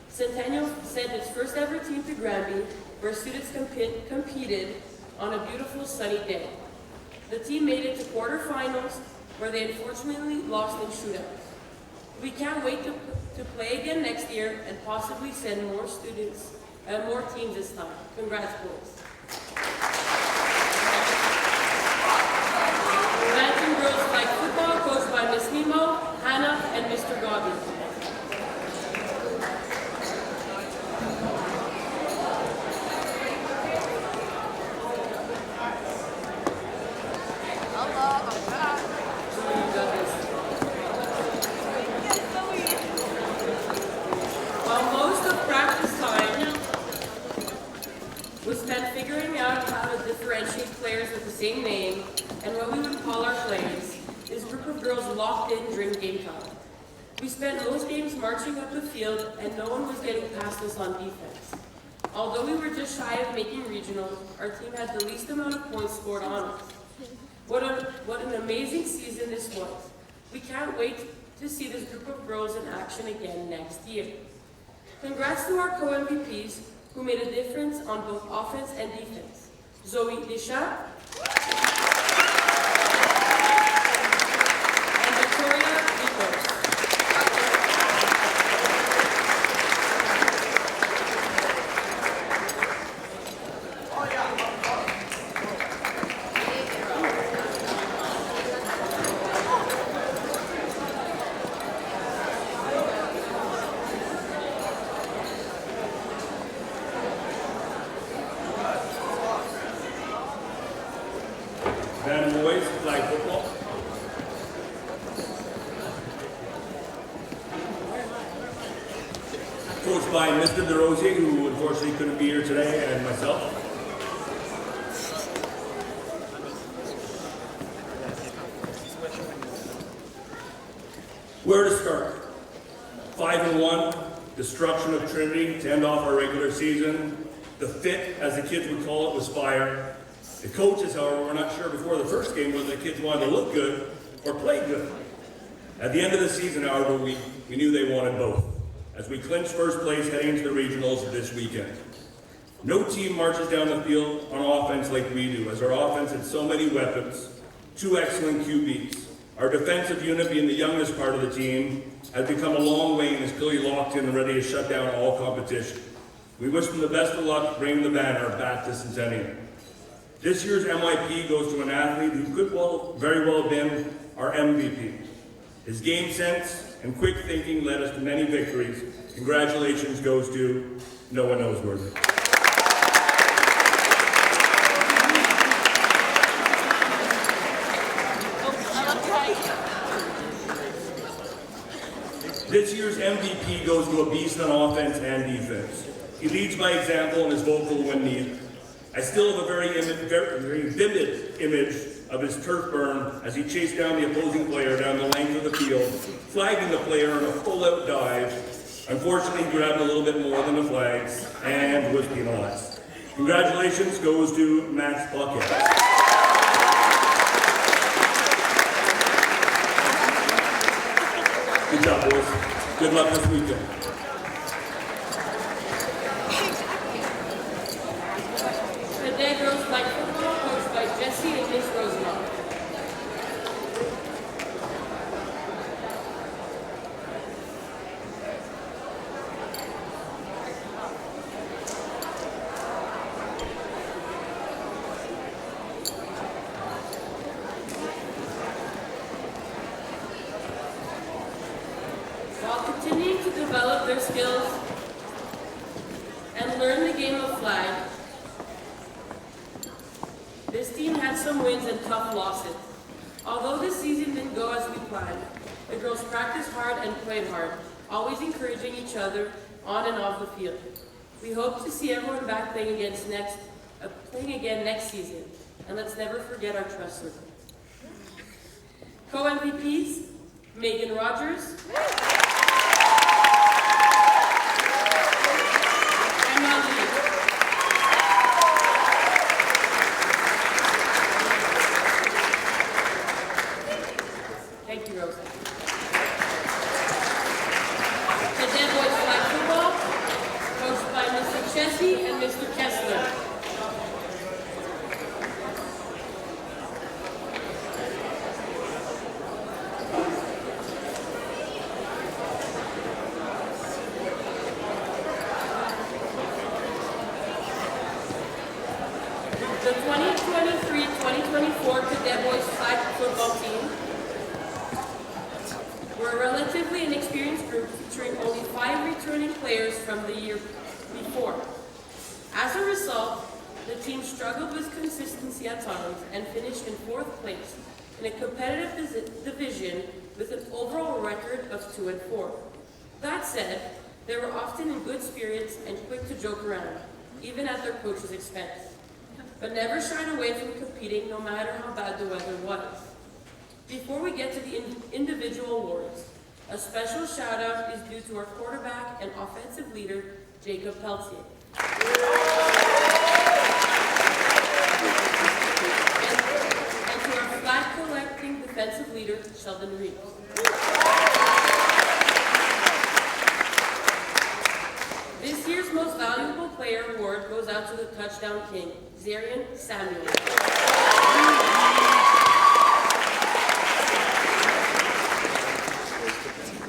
Centennial sent its first ever team to Granby, where students competed on a beautiful sunny day. The team made it to quarterfinals, where they unfortunately lost in shootouts. We can't wait to play again next year and possibly send more students and more teams this time. Congrats, boys. Badminton girls flag football, coached by Miss Nemo, Hannah, and Mr. Gobby. While most of practice time was spent figuring out how to differentiate players with the same name and what we would call our plays, this group of girls locked in during game time. We spent most games marching up the field and no one was getting past us on defense. Although we were just shy of making regionals, our team had the least amount of points scored on us. What an amazing season this was. We can't wait to see this group of girls in action again next year. Congrats to our co-MVPs who made a difference on both offense and defense. Zoe Deschamps and Victoria Vicos. Then boys flag football. Coached by Mr. DeRosier, who unfortunately couldn't be here today, and myself. Where to start? 5-1, destruction of Trinity to end off our regular season. The fit, as the kids would call it, was fire. The coaches, however, were not sure before the first game whether the kids wanted to look good or play good. At the end of the season, however, we knew they wanted both, as we clinched first place heading into the regionals this weekend. No team marches down the field on offense like we do, as our offense had so many weapons, 2 excellent QBs. Our defensive unit, being the youngest part of the team, has become a long way and is clearly locked in and ready to shut down all competition. We wish them the best of luck bringing the banner back to Centennial. This year's MYP goes to an athlete who could very well have been our MVP. His game sense and quick thinking led us to many victories. Congratulations goes to Noah Noseworthy. This year's MVP goes to a beast on offense and defense. He leads by example and is vocal when needed. I still have a very vivid image of his turf burn as he chased down the opposing player down the length of the field, flagging the player in a full-out dive. Unfortunately, he grabbed a little bit more than the flags and was penalized. Congratulations goes to Max Bucket. Good job, boys. Good luck this weekend. Today, girls flag football, coached by Jesse and Miss Rosenbaum. While continuing to develop their skills and learn the game of flag, this team had some wins and tough losses. Although this season didn't go as we planned, the girls practiced hard and played hard, always encouraging each other on and off the field. We hope to see everyone back playing again next season, and let's never forget our trust circle. Co-MVPs, Megan Rogers, Emma Lee. The 2023-2024 Cadet Boys flag football team were a relatively inexperienced group featuring only 5 returning players from the year before. As a result, the team struggled with consistency at times and finished in 4th place in a competitive division with an overall record of 2-4. That said, they were often in good spirits and quick to joke around, even at their coach's expense, but never shied away from competing no matter how bad the weather was. Before we get to the individual awards, a special shout out is due to our quarterback and offensive leader, Jacob Peltier. And to our flag collecting defensive leader, Sheldon Reed. This year's Most Valuable Player Award goes out to the Touchdown King, Zarian Samuel.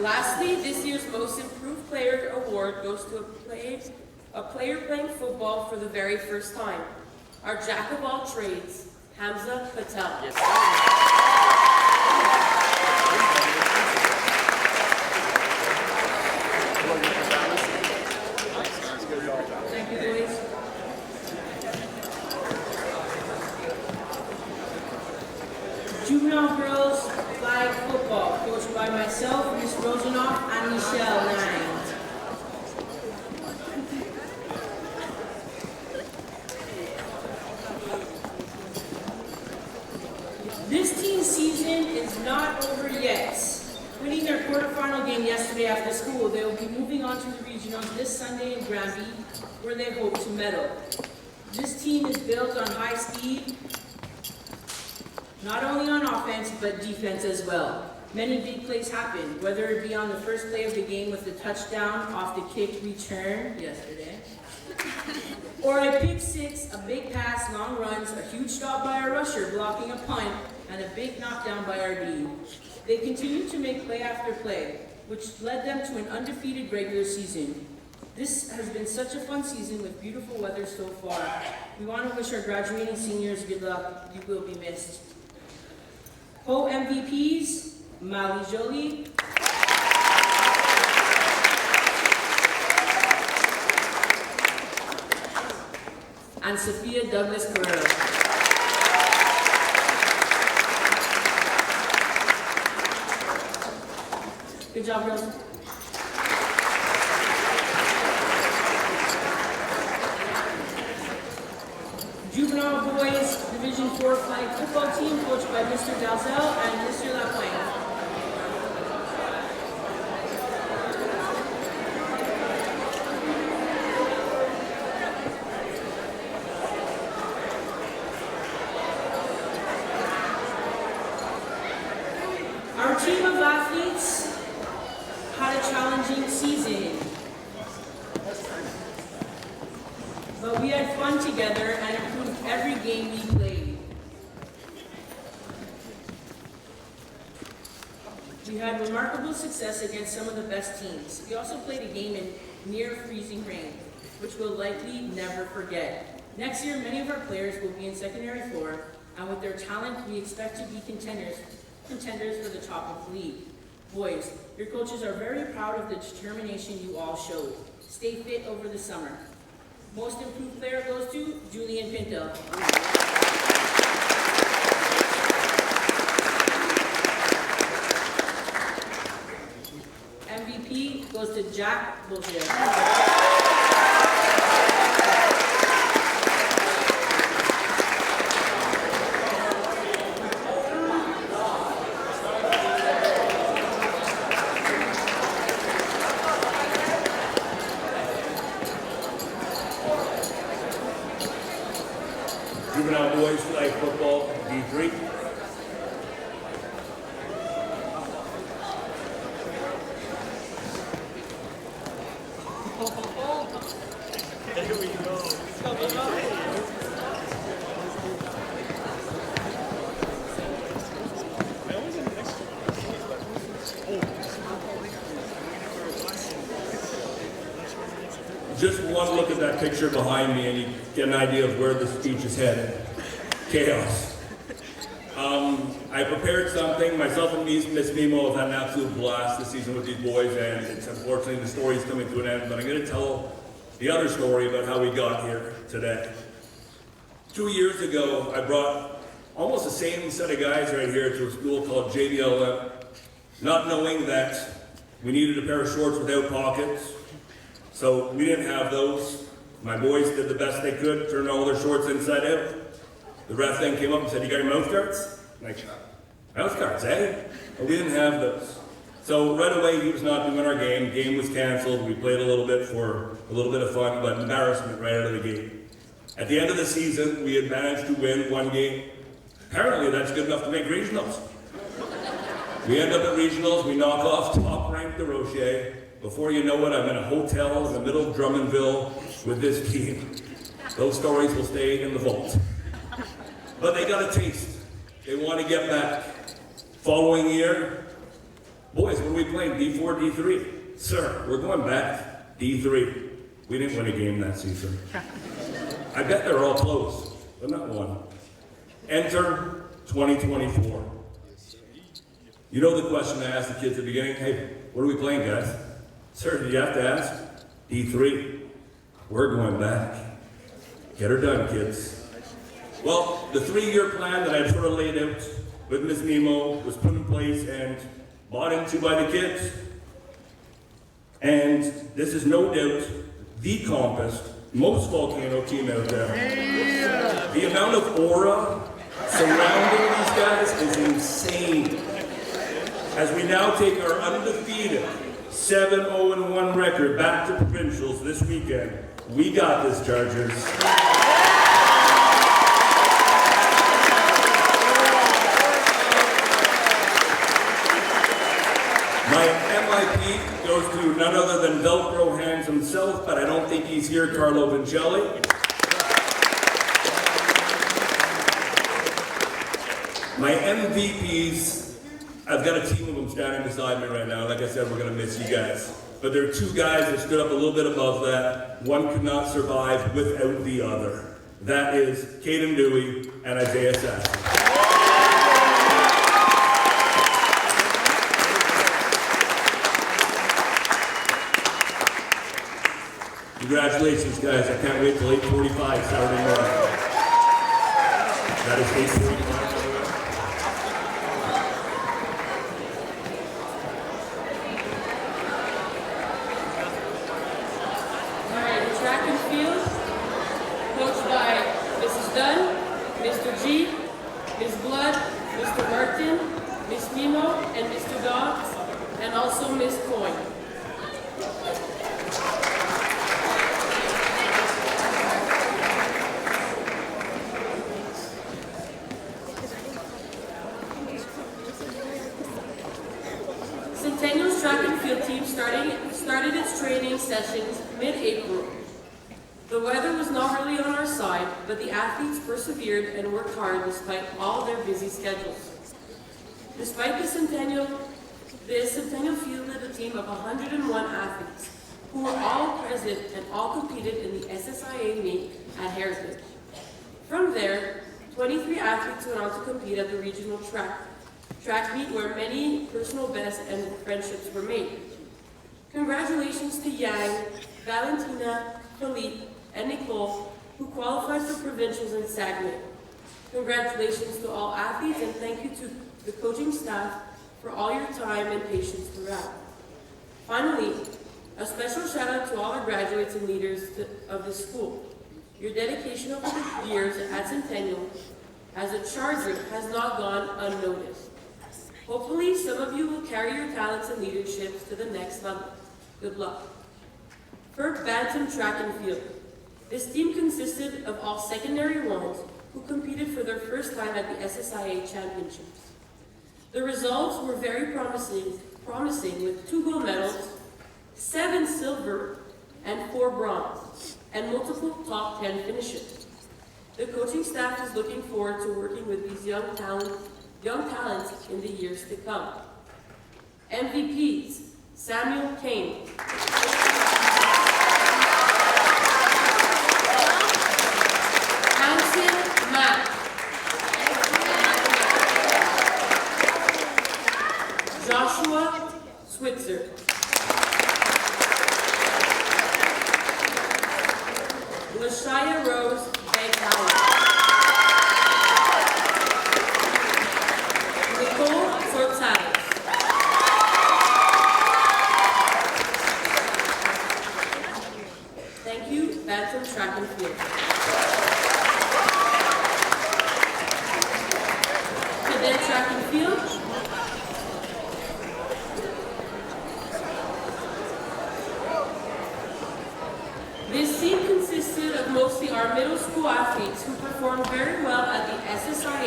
Lastly, this year's Most Improved Player Award goes to a player playing football for the very first time, our jack of all trades, Hamza Patel. Yes, Thank you, boys. Juvenile girls flag football, coached by myself, Ms. Rosenoff, and Michelle Nines. This team's season is not over yet. Winning their quarterfinal game yesterday after school, they will be moving on to the regionals this Sunday in Granby, where they hope to medal. This team is built on high speed, not only on offense, but defense as well. Many big plays happen, whether it be on the first play of the game with the touchdown off the kick return yesterday, or a pick six, a big pass, long runs, a huge stop by our rusher blocking a punt, and a big knockdown by our D. They continue to make play after play, which led them to an undefeated regular season. This has been such a fun season with beautiful weather so far. We want to wish our graduating seniors good luck. You will be missed. Co-MVPs, Mali Jolie, and Sophia Douglas Carrero. Good job, girls. Juvenile Boys Division 4 flag football team coached by Mr. Dalzell and Mr. Lapointe. Our team of athletes had a challenging season, but we had fun together and improved every game we played. We had remarkable success against some of the best teams. We also played a game in near freezing rain, which we'll likely never forget. Next year, many of our players will be in secondary floor, and with their talent, we expect to be contenders for the top of the league. Boys, your coaches are very proud of the determination you all showed. Stay fit over the summer. Most improved player goes to Julian Pinto. MVP goes to Jack Bullshit. Juvenile boys flag football, D3. There we go. Just one look at that picture behind me and you get an idea of where this speech is headed. Chaos. I prepared something. Myself and Miss Mimo have had an absolute blast this season with these boys, and it's unfortunately the story's coming to an end, but I'm going to tell the other story about how we got here today. 2 years ago, I brought almost the same set of guys right here to a school called JBLM, not knowing that we needed a pair of shorts without pockets, so we didn't have those. My boys did the best they could, turned all their shorts inside out. The ref then came up and said, "You got your mouth guards?" I'm like, "Mouth guards, eh?" But we didn't have those. So right away, he was not doing our game. Game was canceled. We played a little bit for a little bit of fun, but embarrassment right out of the gate. At the end of the season, we had managed to win one game. Apparently, that's good enough to make regionals. We end up at regionals. We knock off top-ranked DeRocher. Before you know it, I'm in a hotel in the middle of Drummondville with this team. Those stories will stay in the vault. But they got a taste. They want to get back. Following year, boys, what are we playing? D4, D3? Sir, we're going back. D3. We didn't win a game that season. I bet they're all close, but not one. Enter 2024. You know the question I asked the kids at the beginning? Hey, what are we playing, guys? Sir, do you have to ask? D3. We're going back. Get her done, kids. Well, the 3-year plan that I sort of laid out with Ms. Nemo was put in place and bought into by the kids. And this is no doubt the compassed, most volcano team out there. Yeah. The amount of aura surrounding these guys is insane. As we now take our undefeated 7-0-1 record back to provincials this weekend. We got this, Chargers. My MIP goes to none other than Velcro Hands himself, but I don't think he's here, Carlo Vincelli. My MVPs, I've got a team of them standing beside me right now. Like I said, we're going to miss you guys. But there are 2 guys that stood up a little bit above that. One could not survive without the other. That is Caden Dewey and Isaiah Sassy. Congratulations, guys. I can't wait till 8:45 Saturday morning. That is 8:45. All right, the track and field, coached by Mrs. Dunn, Mr. G, Ms. Blood, Mr. Martin, Ms. Nemo, and Mr. Dobbs, and also Ms. Coyne. Centennial's track and field team started its training sessions mid-April. The weather was not really on our side, but the athletes persevered and worked hard despite all their busy schedules. Despite the Centennial fielded a team of 101 athletes, who were all present and all competed in the SSIA meet at Heritage. From there, 23 athletes went on to compete at the regional track meet where many personal bests and friendships were made. Congratulations to Yang, Valentina, Philippe, and Nicole, who qualified for provincials in Saguenay. Congratulations to all athletes, and thank you to the coaching staff for all your time and patience throughout. Finally, a special shout out to all our graduates and leaders of the school. Your dedication over the years at Centennial as a Charger has not gone unnoticed. Hopefully, some of you will carry your talents and leaderships to the next level. Good luck. For Badminton track and field, this team consisted of all secondary ones who competed for their first time at the SSIA Championships. The results were very promising with 2 gold medals, 7 silver, and 4 bronze, and multiple top 10 finishes. The coaching staff is looking forward to working with these young talents in the years to come. MVPs, Samuel Kane. 1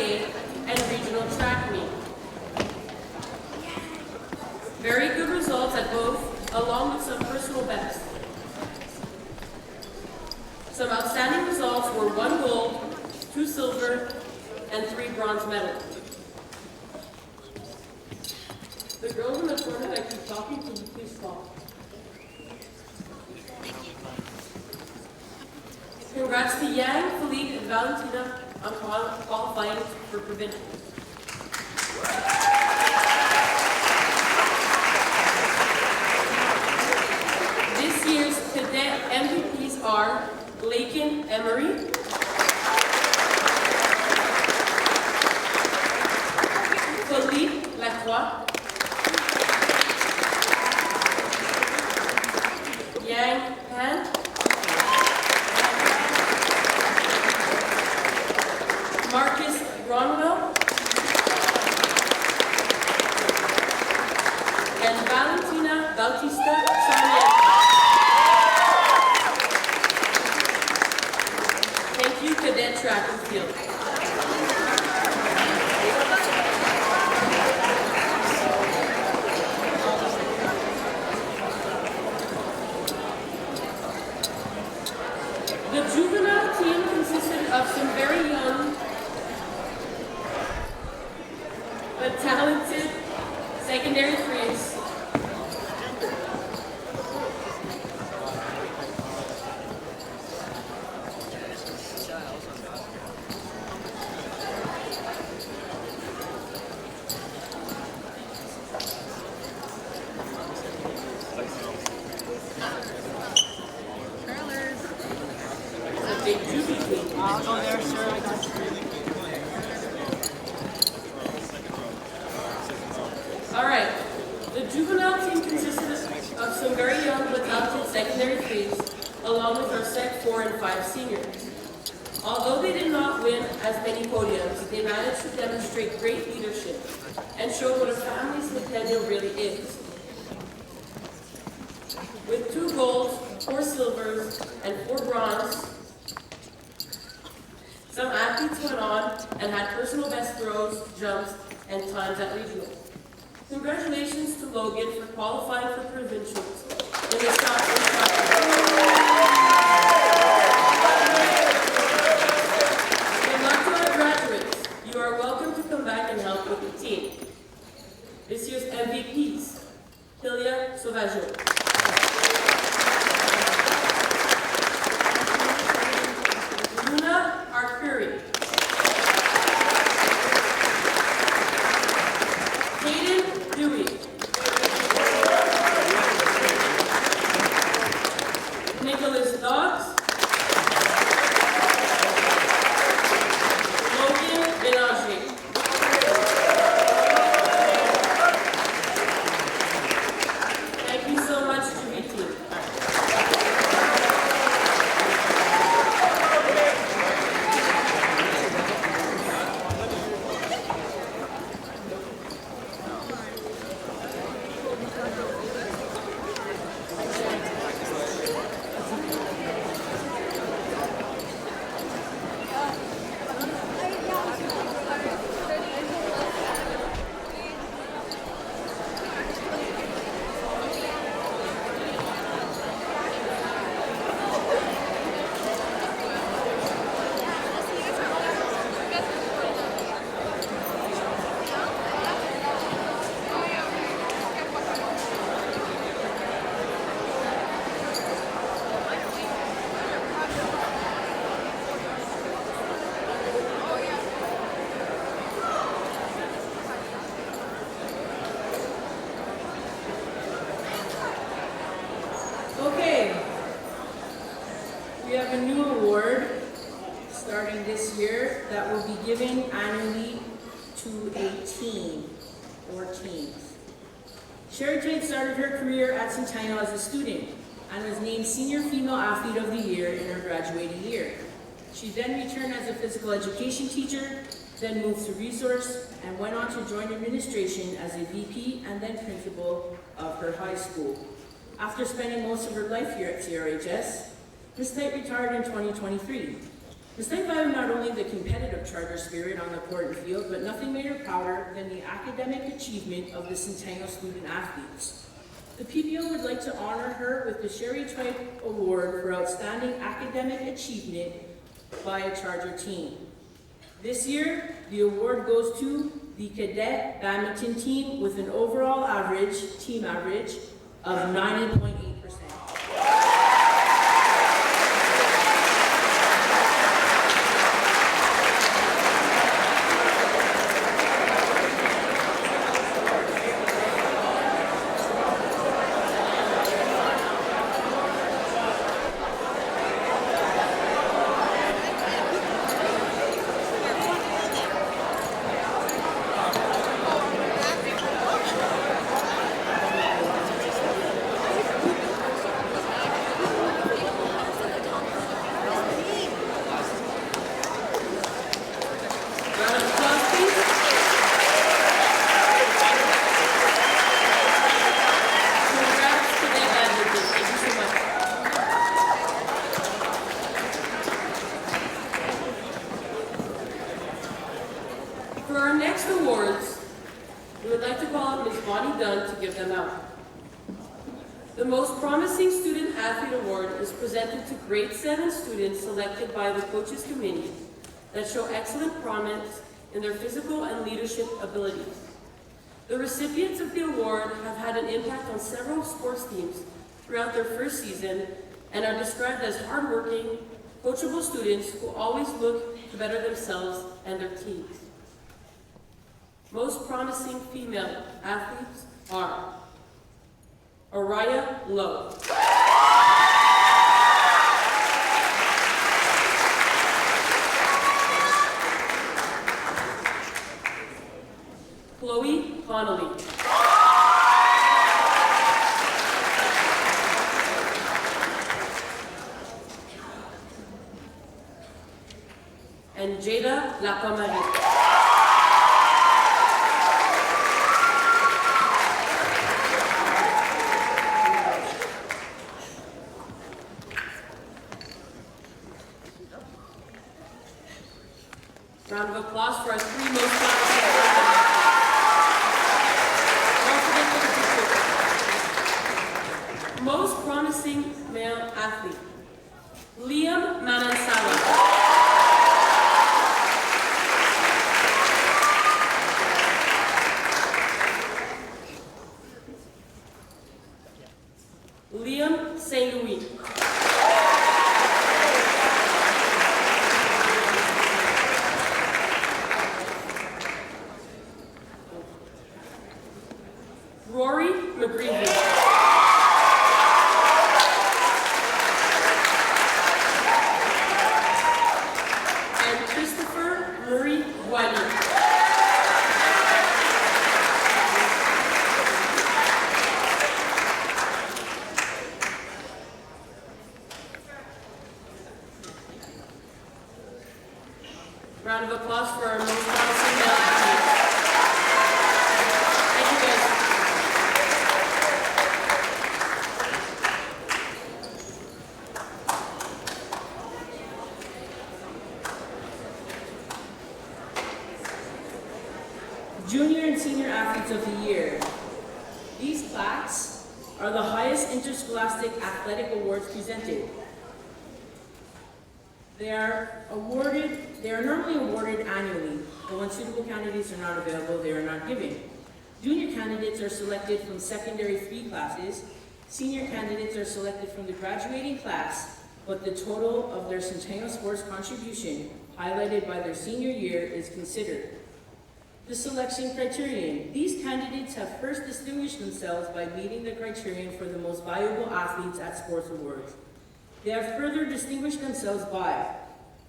NAIA and regional track meet. Very good results at both, along with some personal bests. Some outstanding results were 1 gold, 2 silver, and 3 bronze medals. The girls in the corner that keep talking, can you please stop? Congrats to Yang, Philippe, and Valentina on qualifying for provincials. This year's cadet MVPs are Lakin Emery, Philippe Lacroix, Yang Pan, Marcus Gronwell, and Valentina Bautista Sarmiento. Thank you, Cadet Track and Field. The juvenile team consisted of some very young but talented secondary threes. It's a big juvie team. I'll go there, sir. I got you. All right. The juvenile team consisted of some very young but talented secondary threes, along with our Sec 4 and 5 seniors. Although they did not win as many podiums, they managed to demonstrate great leadership and showed what a family Centennial really is. With 2 golds, 4 silvers, and 4 bronze, some athletes went on and had personal best throws, jumps, and times at regionals. Congratulations to Logan for qualifying for provincials in the Southeast Conference. Good luck to our graduates. You are welcome to come back and help with the team. This year's MVPs, Hilia Sauvageau. Luna Arcuri. Hayden Dewey. Nicholas Dodds. Logan Benanger. Thank you so much, Dewey team. Okay, we have a new award starting this year that will be given annually to a team or teams. Sherry Jade started her career at Centennial as a student and was named Senior Female Athlete of the Year in her graduating year. She then returned as a physical education teacher, then moved to resource, and went on to join administration as a VP and then principal of her high school. After spending most of her life here at CRHS, Ms. Knight retired in 2023. Ms. Knight valued not only the competitive of charter spirit on the court and field, but nothing made her prouder than the academic achievement of the Centennial student athletes. The PBO would like to honor her with the Sherry Tribe Award for Outstanding Academic Achievement by a Charter Team. This year, the award goes to the Cadet Badminton team with an overall team average of 90.8%. For our next awards, we would like to call on Ms. Bonnie Dunn to give them out. The Most Promising Student Athlete Award is presented to grade 7 students selected by the Coaches Committee that show excellent promise in their physical and leadership abilities. The recipients of the award have had an impact on several sports teams throughout their first season and are described as hardworking, coachable students who always look to better themselves and their teams. Most promising female athletes are Araya Lowe, Chloe Connolly, and Jada Lapamarie. Round of applause for our 3 most promising female. Most promising male athlete, Liam Manansala. Liam St. Louis. Rory McGreevy. And Christopher Murray Wiley. Round of applause for our most promising male athletes. Thank you guys. Junior and Senior Athletes of the Year. These plaques are the highest interscholastic athletic awards presented. They are normally awarded annually, but when suitable candidates are not available, they are not given. Junior candidates are selected from secondary free classes. Senior candidates are selected from the graduating class, but the total of their Centennial sports contribution, highlighted by their senior year, is considered. The selection criterion. These candidates have first distinguished themselves by meeting the criterion for the most valuable athletes at sports awards. They have further distinguished themselves by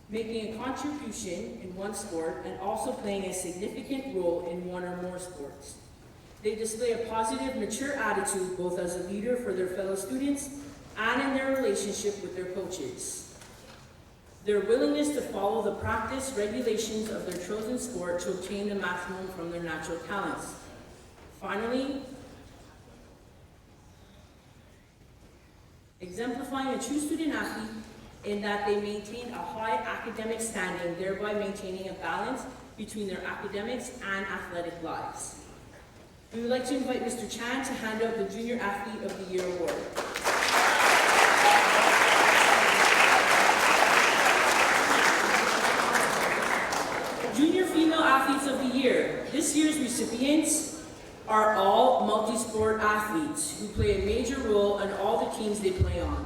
making a contribution in one sport and also playing a significant role in one or more sports. They display a positive, mature attitude both as a leader for their fellow students and in their relationship with their coaches. Their willingness to follow the practice regulations of their chosen sport to obtain the maximum from their natural talents. Finally, exemplifying a true student athlete, in that they maintain a high academic standing, thereby maintaining a balance between their academics and athletic lives. We would like to invite Mr. Chan to hand out the Junior Athlete of the Year Award. Junior Female Athletes of the Year. This year's recipients are all multi-sport athletes who play a major role in all the teams they play on.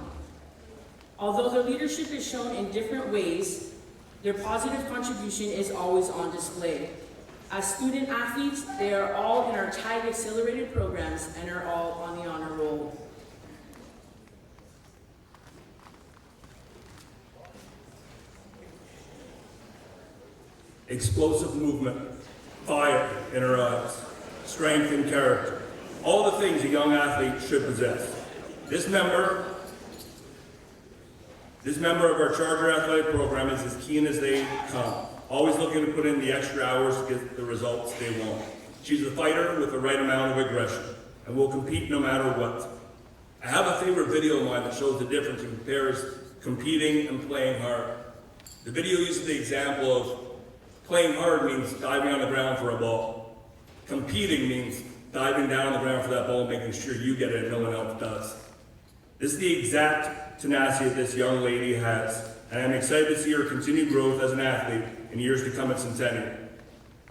Although their leadership is shown in different ways, their positive contribution is always on display. As student athletes, they are all in our TAG accelerated programs and are all on the honor roll. Explosive movement, fire in her eyes, strength and character, all the things a young athlete should possess. This member of our Charter Athletic Program is as keen as they come, always looking to put in the extra hours to get the results they want. She's a fighter with the right amount of aggression and will compete no matter what. I have a favorite video of mine that shows the difference and compares competing and playing hard. The video uses the example of playing hard means diving on the ground for a ball. Competing means diving down on the ground for that ball, making sure you get it and no one else does. This is the exact tenacity that this young lady has, and I'm excited to see her continued growth as an athlete in years to come at Centennial.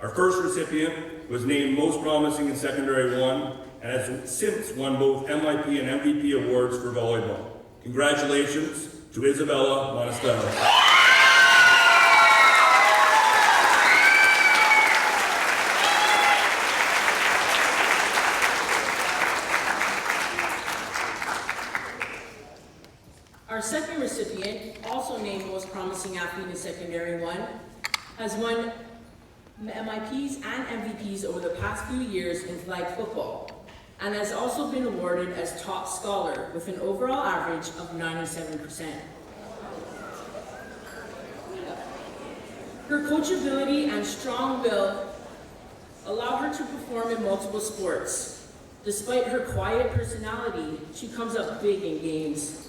Our first recipient was named Most Promising in Secondary 1 and has since won both MIP and MVP awards for volleyball. Congratulations to Isabella Monastello. Our second recipient, also named Most Promising Athlete in Secondary 1, has won MIPs and MVPs over the past few years in flag football, and has also been awarded as top scholar with an overall average of 97%. Her coachability and strong will allow her to perform in multiple sports. Despite her quiet personality, she comes up big in games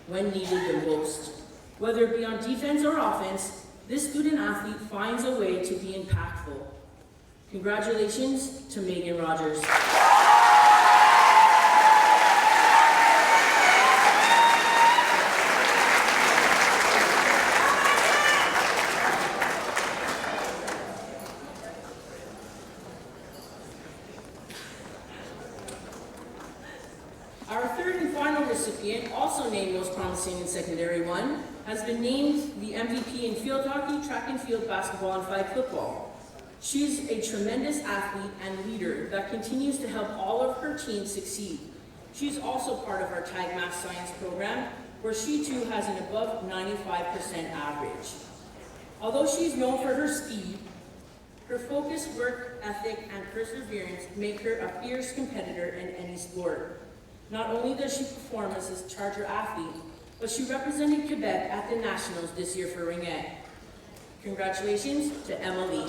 when needed the most. Whether it be on defense or offense, this student athlete finds a way to be impactful. Congratulations to Megan Rogers. Our third and final recipient, also named Most Promising in Secondary 1, has been named the MVP in field hockey, track and field, basketball, and flag football. She's a tremendous athlete and leader that continues to help all of her teams succeed. She's also part of our TAG Math Science program, where she too has an above 95% average. Although she's known for her speed, her focused work ethic and perseverance make her a fierce competitor in any sport. Not only does she perform as a Charter athlete, but she represented Quebec at the Nationals this year for Ringette. Congratulations to Emily.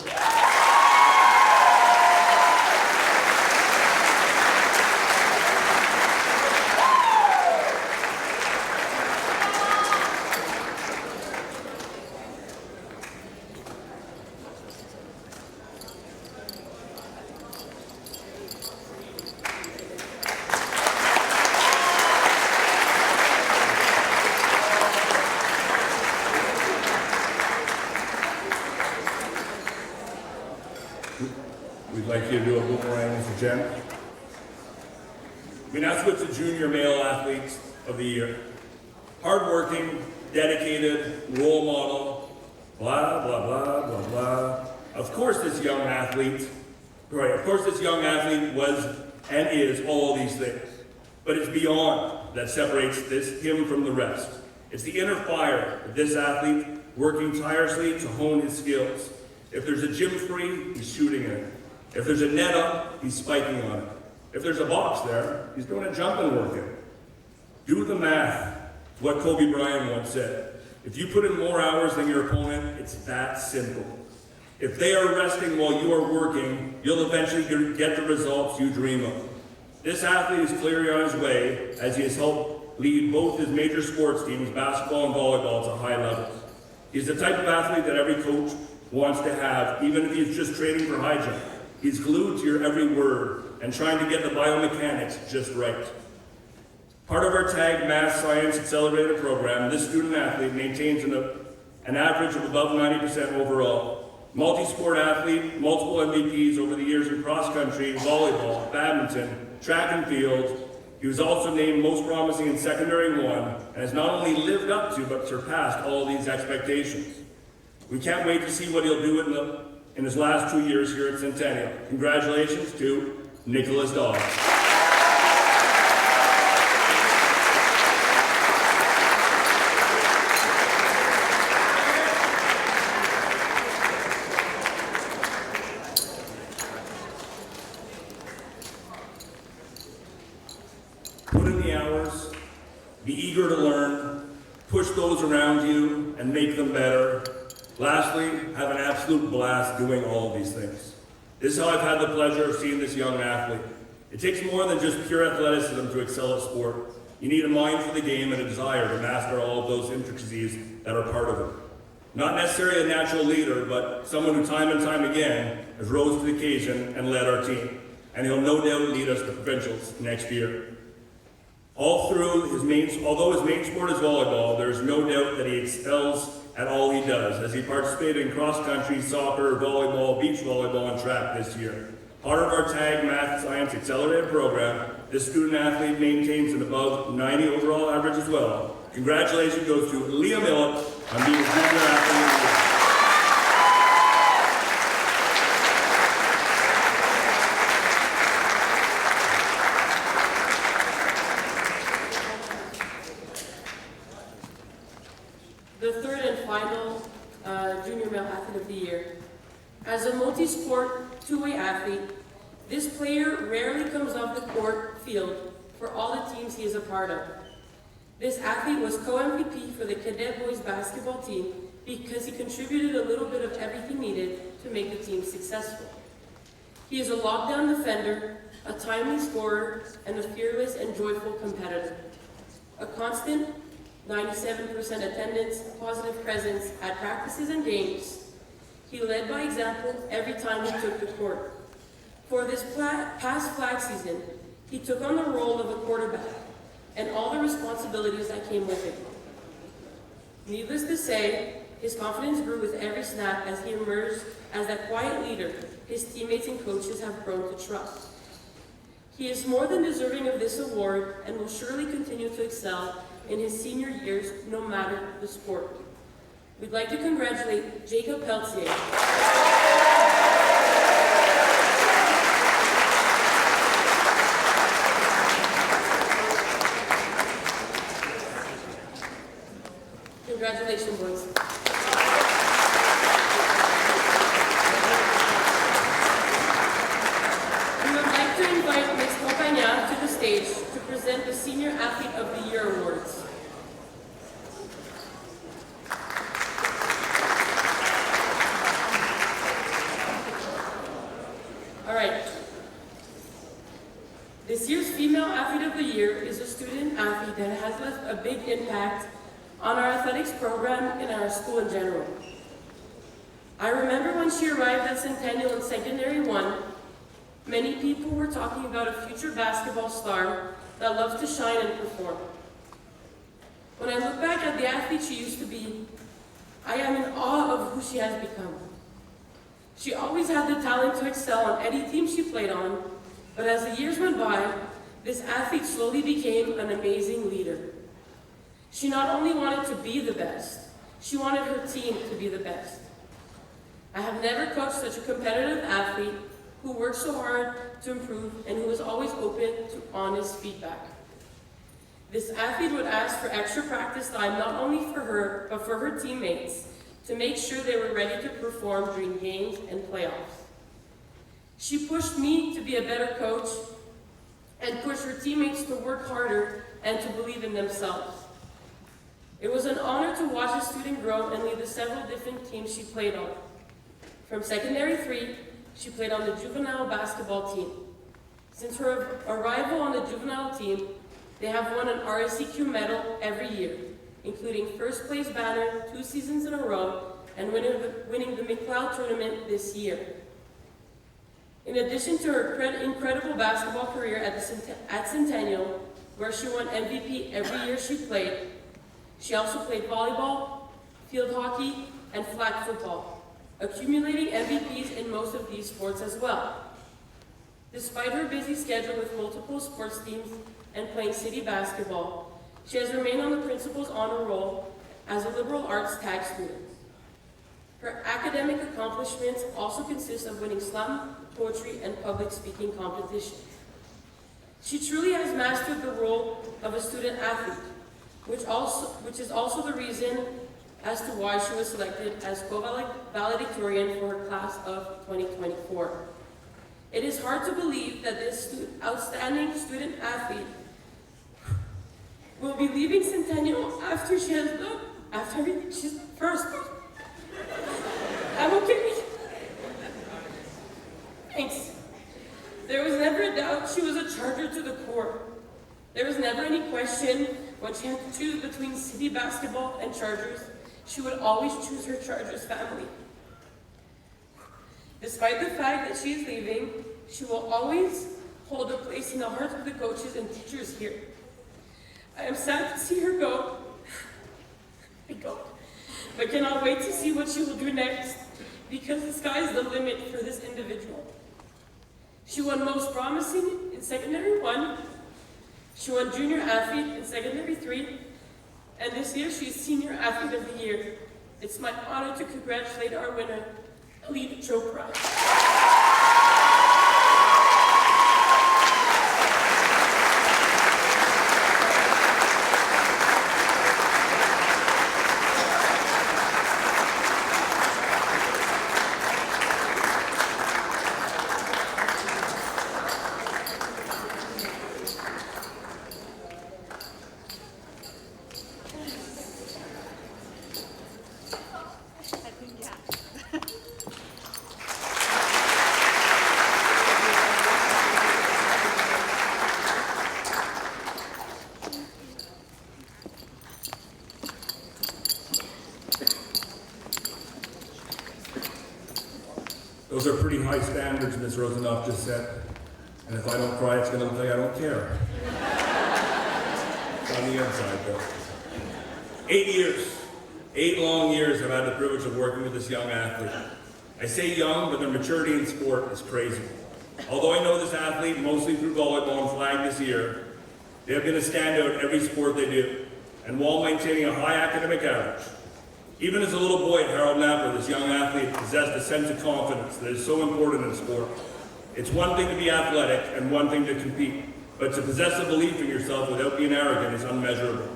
We'd like you to do a boomerang, Mr. Chen. We now switch to Junior Male Athletes of the Year. Hardworking, dedicated, role model, blah, blah, blah, blah, blah. Of course this young athlete was and is all these things. But it's beyond that separates him from the rest. It's the inner fire of this athlete working tirelessly to hone his skills. If there's a gym free, he's shooting it. If there's a net up, he's spiking on it. If there's a box there, he's doing a jumping workout. Do the math. What Kobe Bryant once said. If you put in more hours than your opponent, it's that simple. If they are resting while you are working, you'll eventually get the results you dream of. This athlete is clearly on his way as he has helped lead both his major sports teams, basketball and volleyball, to high levels. He's the type of athlete that every coach wants to have, even if he's just training for high jump. He's glued to your every word and trying to get the biomechanics just right. Part of our TAG Math Science Accelerator program, this student athlete maintains an average of above 90% overall. Multi-sport athlete, multiple MVPs over the years in cross-country, volleyball, badminton, track and field. He was also named most promising in secondary one and has not only lived up to but surpassed all these expectations. We can't wait to see what he'll do in his last 2 years here at Centennial. Congratulations to Nicholas Dawes. Put in the hours, be eager to learn, push those around you, and make them better. Lastly, have an absolute blast doing all of these things. This is how I've had the pleasure of seeing this young athlete. It takes more than just pure athleticism to excel at sport. You need a mind for the game and a desire to master all of those intricacies that are part of it. Not necessarily a natural leader, but someone who time and time again has rose to the occasion and led our team. And he'll no doubt lead us to provincials next year. Although his main sport is volleyball, there is no doubt that he excels at all he does, as he participated in cross-country, soccer, volleyball, beach volleyball, and track this year. Part of our TAG Math Science Accelerated program, this student athlete maintains an above 90 overall average as well. Congratulations goes to Liam Millett on being a junior athlete of the year. The third and final Junior Male Athlete of the Year. As a multi-sport, two-way athlete, this player rarely comes off the court field for all the teams he is a part of. This athlete was co-MVP for the Cadet Boys basketball team because he contributed a little bit of everything needed to make the team successful. He is a lockdown defender, a timely scorer, and a fearless and joyful competitor. A constant 97% attendance, positive presence at practices and games. He led by example every time he took the court. For this past flag season, he took on the role of a quarterback and all the responsibilities that came with it. Needless to say, his confidence grew with every snap as he emerged as that quiet leader his teammates and coaches have grown to trust. He is more than deserving of this award and will surely continue to excel in his senior years, no matter the sport. We'd like to congratulate Jacob Peltier. Congratulations, boys. We would like to invite Ms. Compagna to the stage to present the Senior Athlete of the Year Awards. All right. This year's Female Athlete of the Year is a student athlete that has left a big impact on our athletics program and our school in general. I remember when she arrived at Centennial in secondary one, many people were talking about a future basketball star that loves to shine and perform. When I look back at the athlete she used to be, I am in awe of who she has become. She always had the talent to excel on any team she played on, but as the years went by, this athlete slowly became an amazing leader. She not only wanted to be the best, she wanted her team to be the best. I have never coached such a competitive athlete who worked so hard to improve and who was always open to honest feedback. This athlete would ask for extra practice time not only for her, but for her teammates to make sure they were ready to perform during games and playoffs. She pushed me to be a better coach and pushed her teammates to work harder and to believe in themselves. It was an honor to watch a student grow and lead the several different teams she played on. From secondary 3, she played on the juvenile basketball team. Since her arrival on the juvenile team, They have won an RSEQ medal every year, including first place banner 2 seasons in a row and winning the McLeod tournament this year. In addition to her incredible basketball career at Centennial, where she won MVP every year she played, she also played volleyball, field hockey, and flag football, accumulating MVPs in most of these sports as well. Despite her busy schedule with multiple sports teams and playing city basketball, she has remained on the principal's honor roll as a liberal arts tag student. Her academic accomplishments also consist of winning slam, poetry, and public speaking competitions. She truly has mastered the role of a student athlete, which is also the reason as to why she was selected as co-valedictorian for her class of 2024. It is hard to believe that this outstanding student athlete will be leaving Centennial after she has done, after everything she's first. I'm okay. Thanks. There was never a doubt she was a Charger to the core. There was never any question when she had to choose between city basketball and Chargers. She would always choose her Chargers family. Despite the fact that she is leaving, she will always hold a place in the hearts of the coaches and teachers here. I am sad to see her go. But cannot wait to see what she will do next, because the sky is the limit for this individual. She won Most Promising in Secondary 1, she won Junior Athlete in Secondary 3, and this year she's Senior Athlete of the Year. It's my honor to congratulate our winner, Alita Chopra. Those are pretty high standards Ms. Rosenoff just set. And if I don't cry, it's gonna look like I don't care. It's on the inside though. 8 years, 8 long years I've had the privilege of working with this young athlete. I say young, but their maturity in sport is crazy. Although I know this athlete mostly through volleyball and flag this year, they have been a standout in every sport they do, and while maintaining a high academic average. Even as a little boy at Harold Napper, this young athlete possessed a sense of confidence that is so important in sport. It's one thing to be athletic and one thing to compete, but to possess a belief in yourself without being arrogant is unmeasurable.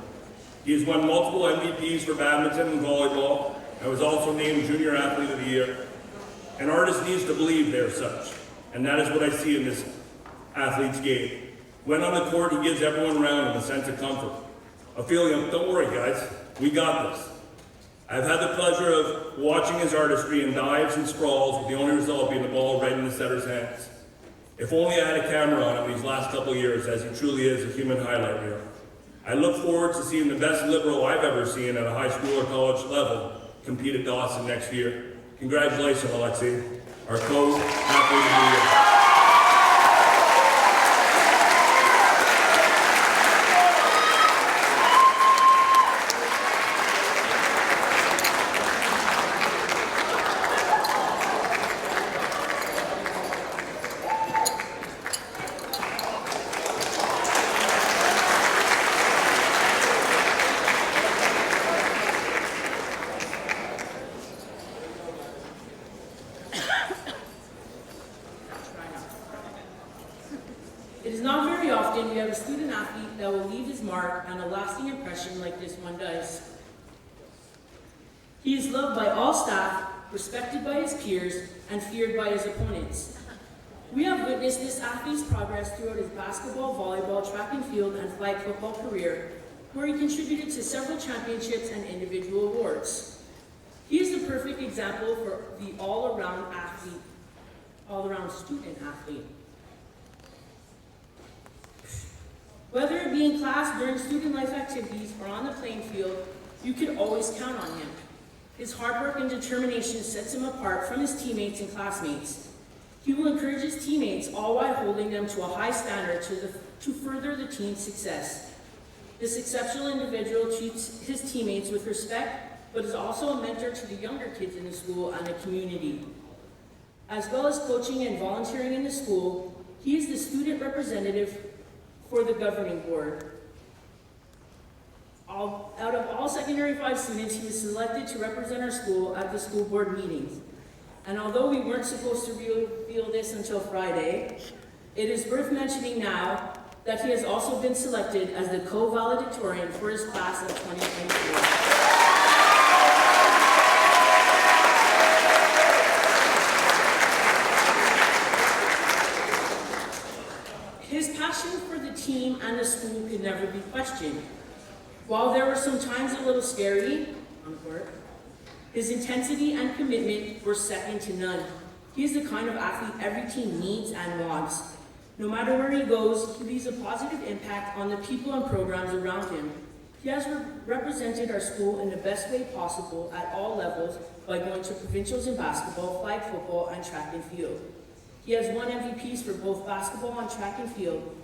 He has won multiple MVPs for badminton and volleyball, and was also named Junior Athlete of the Year. An artist needs to believe they're such, and that is what I see in this athlete's game. When on the court, he gives everyone around him a sense of comfort. A feeling of, don't worry guys, we got this. I've had the pleasure of watching his artistry in dives and sprawls, with the only result being the ball right in the setter's hands. If only I had a camera on him these last couple of years, as he truly is a human highlight reel. I look forward to seeing the best liberal I've ever seen at a high school or college level compete at Dawson next year. Congratulations, Alexei, our co-athlete of the year. It is not very often we have a student athlete that will leave his mark and a lasting impression like this one does. He is loved by all staff, respected by his peers, and feared by his opponents. We have witnessed this athlete's progress throughout his basketball, volleyball, track and field, and flag football career, where he contributed to several championships and individual awards. He is the perfect example for the all-around student athlete. Whether it be in class, during student life activities, or on the playing field, you can always count on him. His hard work and determination sets him apart from his teammates and classmates. He will encourage his teammates, all while holding them to a high standard to further the team's success. This exceptional individual treats his teammates with respect, but is also a mentor to the younger kids in the school and the community. As well as coaching and volunteering in the school, he is the student representative for the governing board. Out of all Secondary 5 students, he was selected to represent our school at the school board meetings. And although we weren't supposed to reveal this until Friday, it is worth mentioning now that he has also been selected as the co-valedictorian for his class of 2024. His passion for the team and the school could never be questioned. While there were some times a little scary on the court, his intensity and commitment were second to none. He is the kind of athlete every team needs and wants. No matter where he goes, he leaves a positive impact on the people and programs around him. He has represented our school in the best way possible at all levels by going to provincials in basketball, flag football, and track and field. He has won MVPs for both basketball and track and field,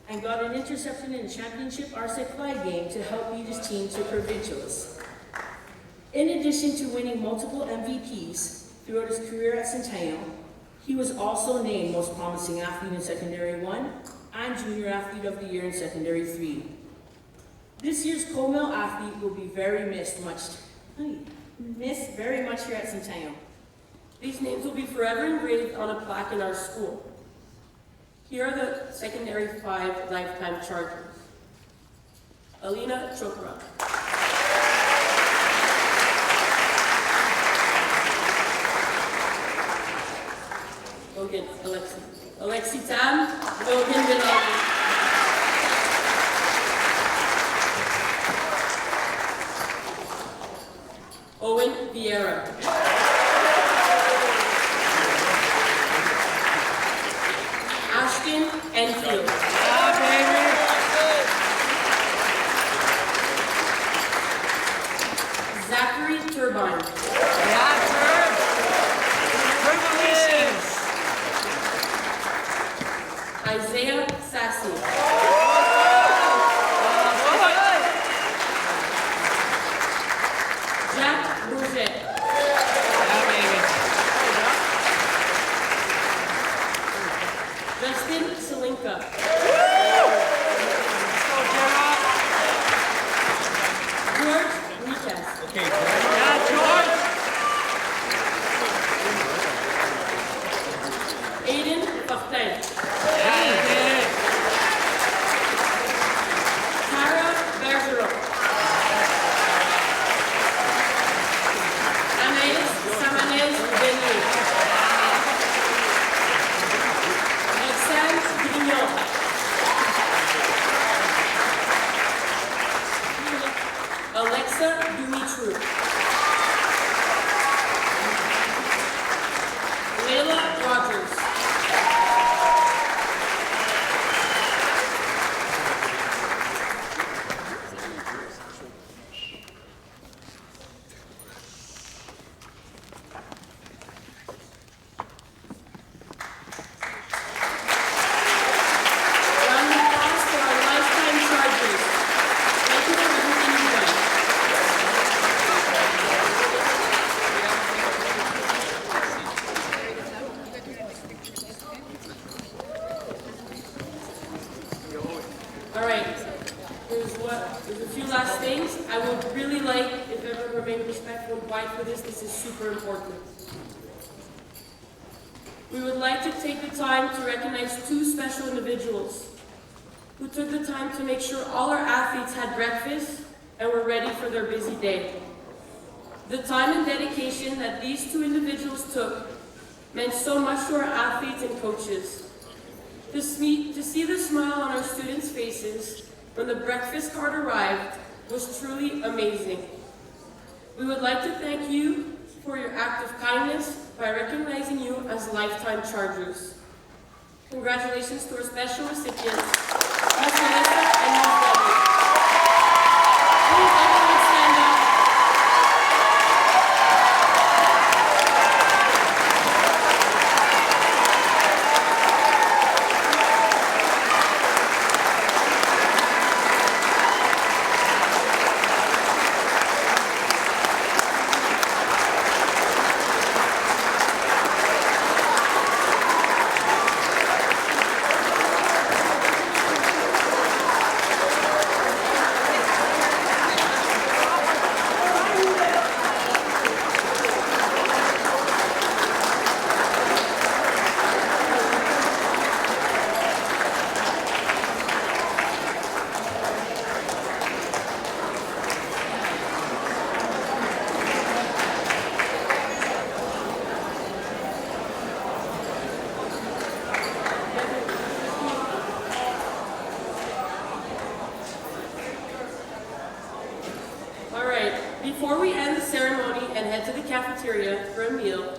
and got an interception in the championship RSEC flag game to help lead his team to provincials. In addition to winning multiple MVPs throughout his career at Centennial, he was also named Most Promising Athlete in Secondary 1 and Junior Athlete of the Year in Secondary 3. This year's co-male athlete will be very missed very much here at Centennial. These names will be forever engraved on a plaque in our school. Here are the Secondary 5 lifetime chargers. Alina Chopra. Logan Alexi Tam, Logan Bilal. Owen Vieira. Ashton Enfield. Zachary Turbine. Isaiah Sassy. Jack Bourget. Justin Salinka. George Riches. Aiden Fortin. Tara Bergeron. Anaïs Samanez Denis. Roxane Grignon. Alexa Dumitru. Layla Rogers. Round of applause for our lifetime chargers. Thank you for everything you've done. All right, there's a few last things. I would really like, if everyone remained respectful and quiet for this, this is super important. We would like to take the time to recognize two special individuals who took the time to make sure all our athletes had breakfast and were ready for their busy day. The time and dedication that these two individuals took meant so much to our athletes and coaches. To see the smile on our students' faces when the breakfast cart arrived was truly amazing. We would like to thank you for your act of kindness by recognizing you as lifetime chargers. Congratulations to our special recipients. Ms. Melissa, and Ms. Debbie. Please everyone stand up. All right, before we end the ceremony and head to the cafeteria for a meal,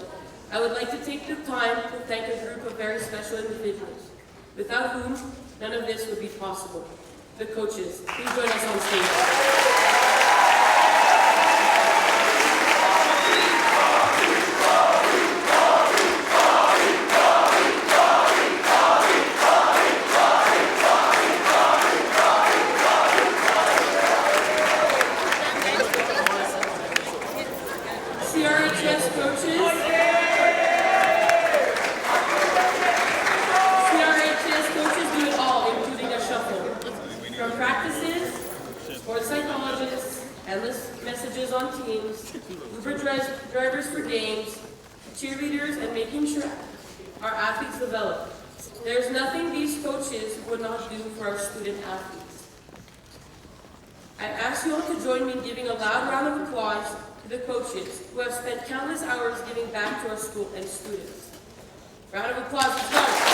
I would like to take the time to thank a group of very special individuals, without whom none of this would be possible. The coaches, please join us on stage. CRHS coaches. CRHS coaches do it all, including a shuffle. From practices, sports psychologists, endless messages on teams, Uber drivers for games, cheerleaders, and making sure our athletes develop. There's nothing these coaches would not do for our student athletes. I ask you all to join me in giving a loud round of applause to the coaches who have spent countless hours giving back to our school and students. Round of applause, let's go.